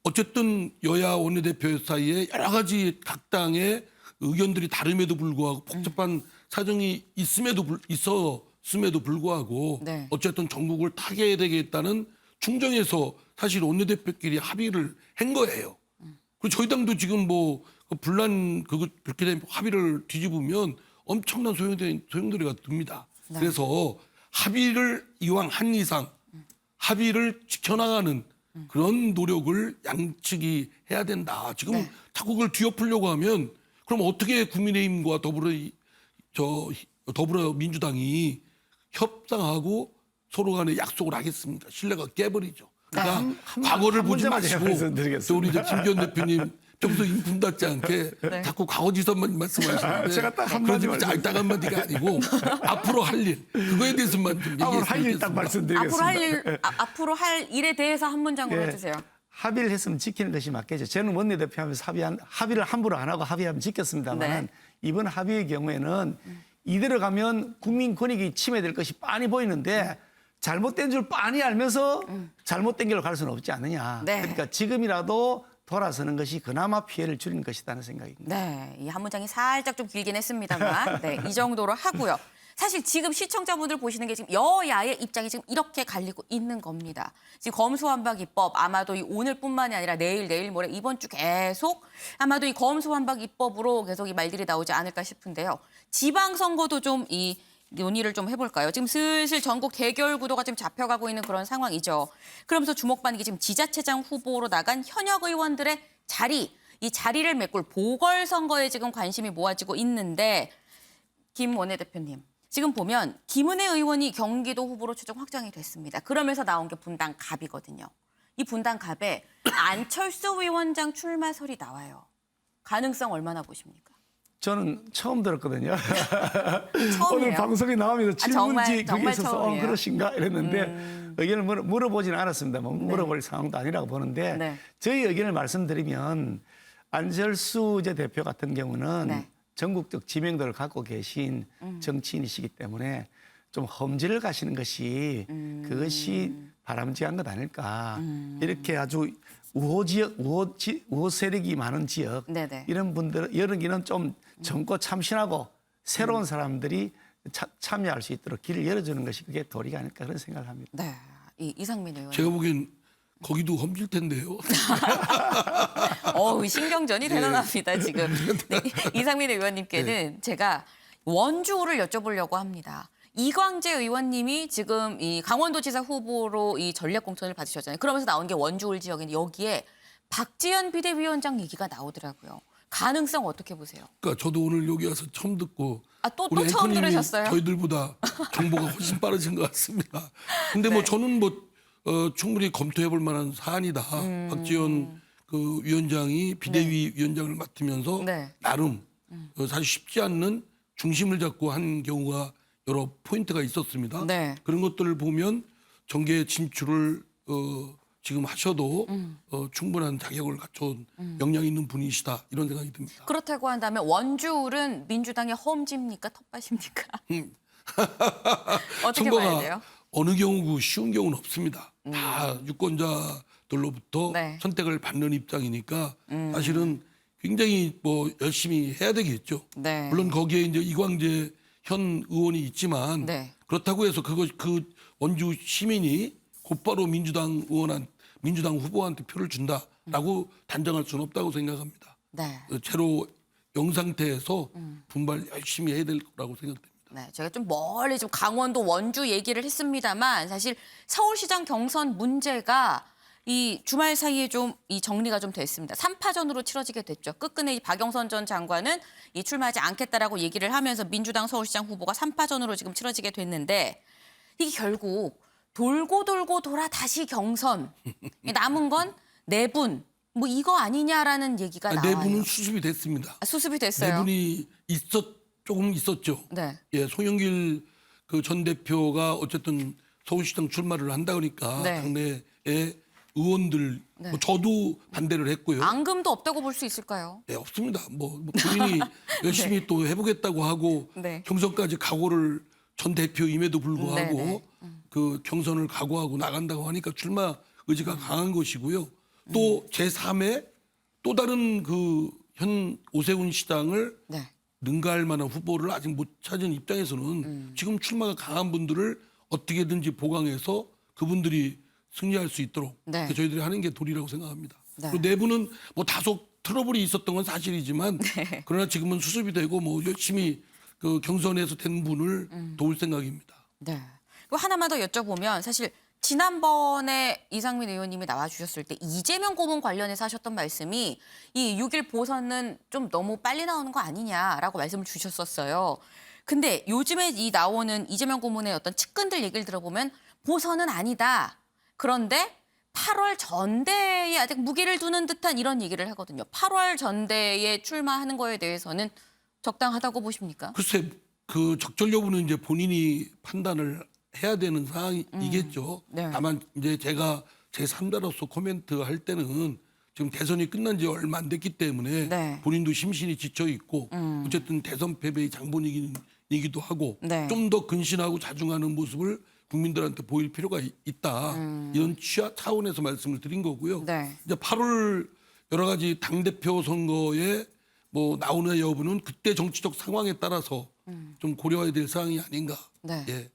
어쨌든 여야 원내대표 사이에 여러 가지 각 당의 의견들이 다름에도 불구하고 복잡한 사정이 있음에도 불구하고 어쨌든 전국을 타개해야 되겠다는 충정에서 사실 원내대표끼리 합의를 한 거예요. 그리고 저희 당도 지금 뭐 분란 그렇게 된 합의를 뒤집으면 엄청난 소용돌이가 듭니다. 그래서 합의를 이왕 한 이상 합의를 지켜나가는 그런 노력을 양측이 해야 된다. 지금 자꾸 그걸 뒤엎으려고 하면 그럼 어떻게 국민의힘과 더불어민주당이 협상하고 서로 간에 약속을 하겠습니까? 신뢰가 깨버리죠. 그러니까 과거를 보지 마시고 또 우리 김기현 대표님 평소 인품답지 않게 자꾸 과거지선만 말씀하시는데 제가 딱 한마디 딱 한마디가 아니고 앞으로 할 일 그거에 대해서만 좀 얘기했으면 할 일 딱 말씀드리겠습니다. 앞으로 할 일에 대해서 한 문장으로 해주세요. 합의를 했으면 지키는 것이 맞겠죠. 저는 원내대표하면서 합의를 함부로 안 하고 합의하면 지켰습니다만 이번 합의의 경우에는 이대로 가면 국민 권익이 침해될 것이 빤히 보이는데 잘못된 줄 빤히 알면서 잘못된 길로 갈 수는 없지 않느냐. 그러니까 지금이라도 돌아서는 것이 그나마 피해를 줄이는 것이라는 생각입니다. 네, 이 한 문장이 살짝 좀 길긴 했습니다만 이 정도로 하고요. 사실 지금 시청자분들 보시는 게 지금 여야의 입장이 지금 이렇게 갈리고 있는 겁니다. 지금 검수완박 입법 아마도 오늘뿐만이 아니라 내일 모레 이번 주 계속 아마도 이 검수완박 입법으로 계속 이 말들이 나오지 않을까 싶은데요. 지방선거도 좀 이 논의를 좀 해볼까요? 지금 슬슬 전국 대결 구도가 지금 잡혀가고 있는 그런 상황이죠. 그러면서 주목받는 게 지금 지자체장 후보로 나간 현역 의원들의 이 자리를 메꿀 보궐선거에 지금 관심이 모아지고 있는데 김 원내대표님. 지금 보면 김은혜 의원이 경기도 후보로 최종 확정이 됐습니다. 그러면서 나온 게 분당 갑이거든요. 이 분당 갑에 안철수 위원장 출마설이 나와요. 가능성 얼마나 보십니까? 저는 처음 들었거든요. 처음이에요? 오늘 방송에 나오면서 질문지 정말 그게 있어서 처음이에요? 그러신가 이랬는데 의견을 물어보지는 않았습니다. 뭐 물어볼 상황도 아니라고 보는데 저희 의견을 말씀드리면 안철수 대표 같은 경우는 전국적 지명도를 갖고 계신 정치인이시기 때문에 좀 험지를 가시는 것이 그것이 바람직한 것 아닐까. 이렇게 아주 우호 세력이 많은 지역 이런 분들 여기는 좀 젊고 참신하고 새로운 사람들이 참여할 수 있도록 길을 열어주는 것이 그게 도리가 아닐까 그런 생각을 합니다. 네, 이상민 의원. 제가 보기엔 거기도 험질 텐데요. 신경전이 대단합니다 지금. 이상민 의원님께는 제가 원주를 여쭤보려고 합니다. 이광재 의원님이 지금 이 강원도지사 후보로 이 전략 공천을 받으셨잖아요. 그러면서 나온 게 원주울 지역인데 여기에 박지원 비대위원장 얘기가 나오더라고요. 가능성 어떻게 보세요? 그러니까 저도 오늘 여기 와서 처음 듣고 또 우리 처음 앵커님이 들으셨어요? 저희들보다 정보가 훨씬 빠르신 것 같습니다. 근데 뭐 저는 충분히 검토해볼 만한 사안이다. 박지원 그 위원장이 비대위 위원장을 맡으면서 나름 사실 쉽지 않는 중심을 잡고 한 경우가 여러 포인트가 있었습니다. 그런 것들을 보면 정계 진출을 지금 하셔도 충분한 자격을 갖춘 역량이 있는 분이시다 이런 생각이 듭니다. 그렇다고 한다면 원주울은 민주당의 험지입니까? 텃밭입니까? 어떻게 봐야 돼요? 어느 경우고 쉬운 경우는 없습니다. 다 유권자들로부터 선택을 받는 입장이니까 사실은 굉장히 뭐 열심히 해야 되겠죠. 물론 거기에 이제 이광재 현 의원이 있지만 네. 그렇다고 해서 그 원주 시민이 곧바로 민주당 후보한테 표를 준다라고 단정할 수는 없다고 생각합니다. 네. 제로 영상태에서 분발 열심히 해야 될 거라고 생각됩니다. 네, 제가 좀 멀리 좀 강원도 원주 얘기를 했습니다만 사실 서울시장 경선 문제가 이 주말 사이에 좀 이 정리가 좀 됐습니다. 3파전으로 치러지게 됐죠. 끝끝내 이 박영선 전 장관은 이 출마하지 않겠다라고 얘기를 하면서 민주당 서울시장 후보가 3파전으로 지금 치러지게 됐는데 이게 결국 돌고 돌아 다시 경선. 남은 건 내분. 뭐 이거 아니냐라는 얘기가 나와요. 내분은 수습이 됐습니다. 수습이 됐어요. 내분이 조금 있었죠. 네. 예, 송영길 그 전 대표가 어쨌든 서울시장 출마를 한다 그러니까 네. 당내에 의원들 네. 뭐 저도 반대를 했고요. 앙금도 없다고 볼 수 있을까요? 네, 없습니다. 뭐 본인이 열심히 네. 또 해보겠다고 하고 네. 경선까지 각오를 전 대표임에도 불구하고 네, 네. 그 경선을 각오하고 나간다고 하니까 출마 의지가 강한 것이고요. 또 제3의 또 다른 그 현 오세훈 시장을 네. 능가할 만한 후보를 아직 못 찾은 입장에서는 지금 출마가 강한 분들을 어떻게든지 보강해서 그분들이 승리할 수 있도록 네. 저희들이 하는 게 도리라고 생각합니다. 네. 그리고 내부는 뭐 다소 트러블이 있었던 건 사실이지만 네. 그러나 지금은 수습이 되고 뭐 열심히 그 경선에서 된 분을 도울 생각입니다. 네. 그리고 하나만 더 여쭤보면 사실 지난번에 이상민 의원님이 나와주셨을 때 이재명 고문 관련해서 하셨던 말씀이 이 6일 보선은 좀 너무 빨리 나오는 거 아니냐라고 말씀을 주셨었어요. 근데 요즘에 이 나오는 이재명 고문의 어떤 측근들 얘기를 들어보면 보선은 아니다. 그런데 8월 전대에 아직 무게를 두는 듯한 이런 얘기를 하거든요. 8월 전대에 출마하는 거에 대해서는 적당하다고 보십니까? 글쎄 그 적절 여부는 이제 본인이 판단을 해야 되는 상황이겠죠. 네. 다만 이제 제가 제3자로서 코멘트 할 때는 지금 대선이 끝난 지 얼마 안 됐기 때문에 네. 본인도 심신이 지쳐 있고 어쨌든 대선 패배의 장본이기도 하고 네. 좀 더 근신하고 자중하는 모습을 국민들한테 보일 필요가 있다. 이런 차원에서 말씀을 드린 거고요. 네. 이제 8월 여러 가지 당대표 선거에 뭐 나오는 여부는 그때 정치적 상황에 따라서 좀 고려해야 될 사항이 아닌가. 네. 예.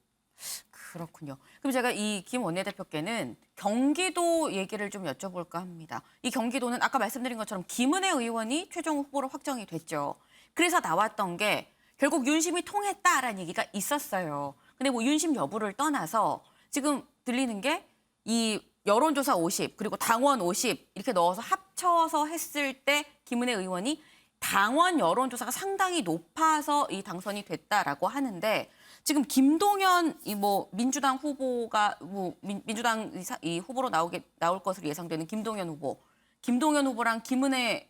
그렇군요. 그럼 제가 이 김 원내대표께는 경기도 얘기를 좀 여쭤볼까 합니다. 이 경기도는 아까 말씀드린 것처럼 김은혜 의원이 최종 후보로 확정이 됐죠. 그래서 나왔던 게 결국 윤심이 통했다라는 얘기가 있었어요. 근데 뭐 윤심 여부를 떠나서 지금 들리는 게 이 여론조사 50 그리고 당원 50 이렇게 넣어서 합쳐서 했을 때 김은혜 의원이 당원 여론조사가 상당히 높아서 이 당선이 됐다라고 하는데 지금 김동연 이 뭐 민주당 후보가 뭐 민주당 이 후보로 나올 것으로 예상되는 김동연 후보랑 김은혜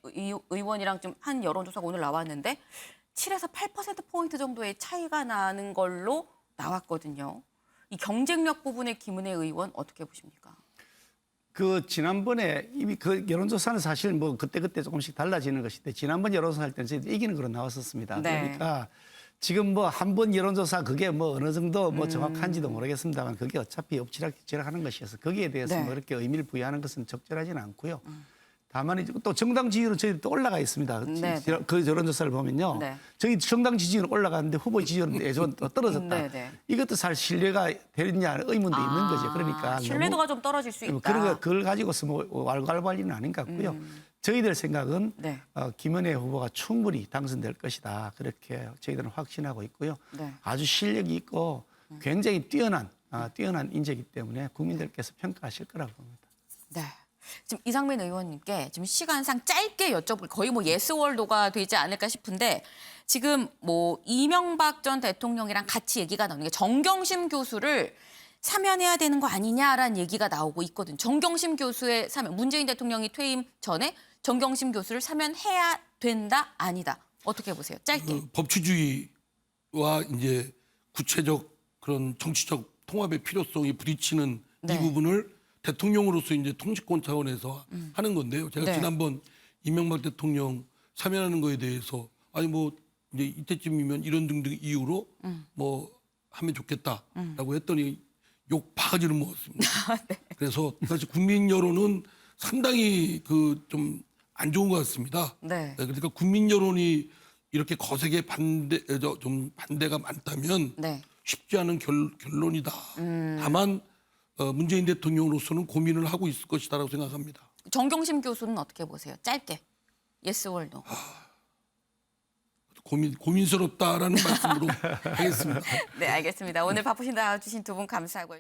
의원이랑 좀 한 여론조사가 오늘 나왔는데 7에서 8%포인트 정도의 차이가 나는 걸로 나왔거든요. 이 경쟁력 부분의 김은혜 의원 어떻게 보십니까? 그 지난번에 이미 그 여론조사는 사실 뭐 그때 조금씩 달라지는 것인데 지난번 여론조사 할 때는 저희들이 이기는 걸로 나왔었습니다. 네. 그러니까 지금 뭐 한 번 여론조사 그게 뭐 어느 정도 뭐 정확한지도 모르겠습니다만 그게 어차피 엎치락뒤치락하는 것이어서 거기에 대해서 네. 뭐 이렇게 의미를 부여하는 것은 적절하지는 않고요. 다만 이제 또 정당 지지율은 저희 또 올라가 있습니다. 네. 그 여론조사를 보면요, 네. 저희 정당 지지율은 올라가는데 후보 지지율은 예전 떨어졌다. 네, 네. 이것도 사실 신뢰가 되느냐 의문도 있는 거죠. 그러니까 신뢰도가 좀 떨어질 수 있다. 그걸 가지고서 뭐 왈가왈부할 일은 아닌 것 같고요. 저희들 생각은 네. 김은혜 후보가 충분히 당선될 것이다. 그렇게 저희들은 확신하고 있고요. 네. 아주 실력이 있고 굉장히 뛰어난 인재이기 때문에 국민들께서 평가하실 거라고 봅니다. 네. 지금 이상민 의원님께 지금 시간상 짧게 여쭤볼 거의 뭐 예스월도가 되지 않을까 싶은데 지금 뭐 이명박 전 대통령이랑 같이 얘기가 나오는 게 정경심 교수를 사면해야 되는 거 아니냐라는 얘기가 나오고 있거든요. 정경심 교수의 사면, 문재인 대통령이 퇴임 전에 정경심 교수를 사면해야 된다, 아니다. 어떻게 보세요? 짧게. 법치주의와 이제 구체적 그런 정치적 통합의 필요성이 부딪히는 네. 이 부분을 대통령으로서 이제 통치권 차원에서 하는 건데요. 제가 네. 지난번 이명박 대통령 사면하는 거에 대해서 아니 뭐 이제 이때쯤이면 이런 등등 이유로 뭐 하면 좋겠다라고 했더니 욕 바가지를 먹었습니다. 네. 그래서 사실 국민 여론은 상당히 그 좀 안 좋은 것 같습니다. 네. 그러니까 국민 여론이 이렇게 거세게 좀 반대가 많다면 네. 쉽지 않은 결론이다. 다만 문재인 대통령으로서는 고민을 하고 있을 것이다라고 생각합니다. 정경심 교수는 어떻게 보세요? 짧게. 예스 월 노. 고민스럽다라는 말씀으로 하겠습니다. 네, 알겠습니다. 오늘 바쁘신 나와주신 두 분 감사하고요.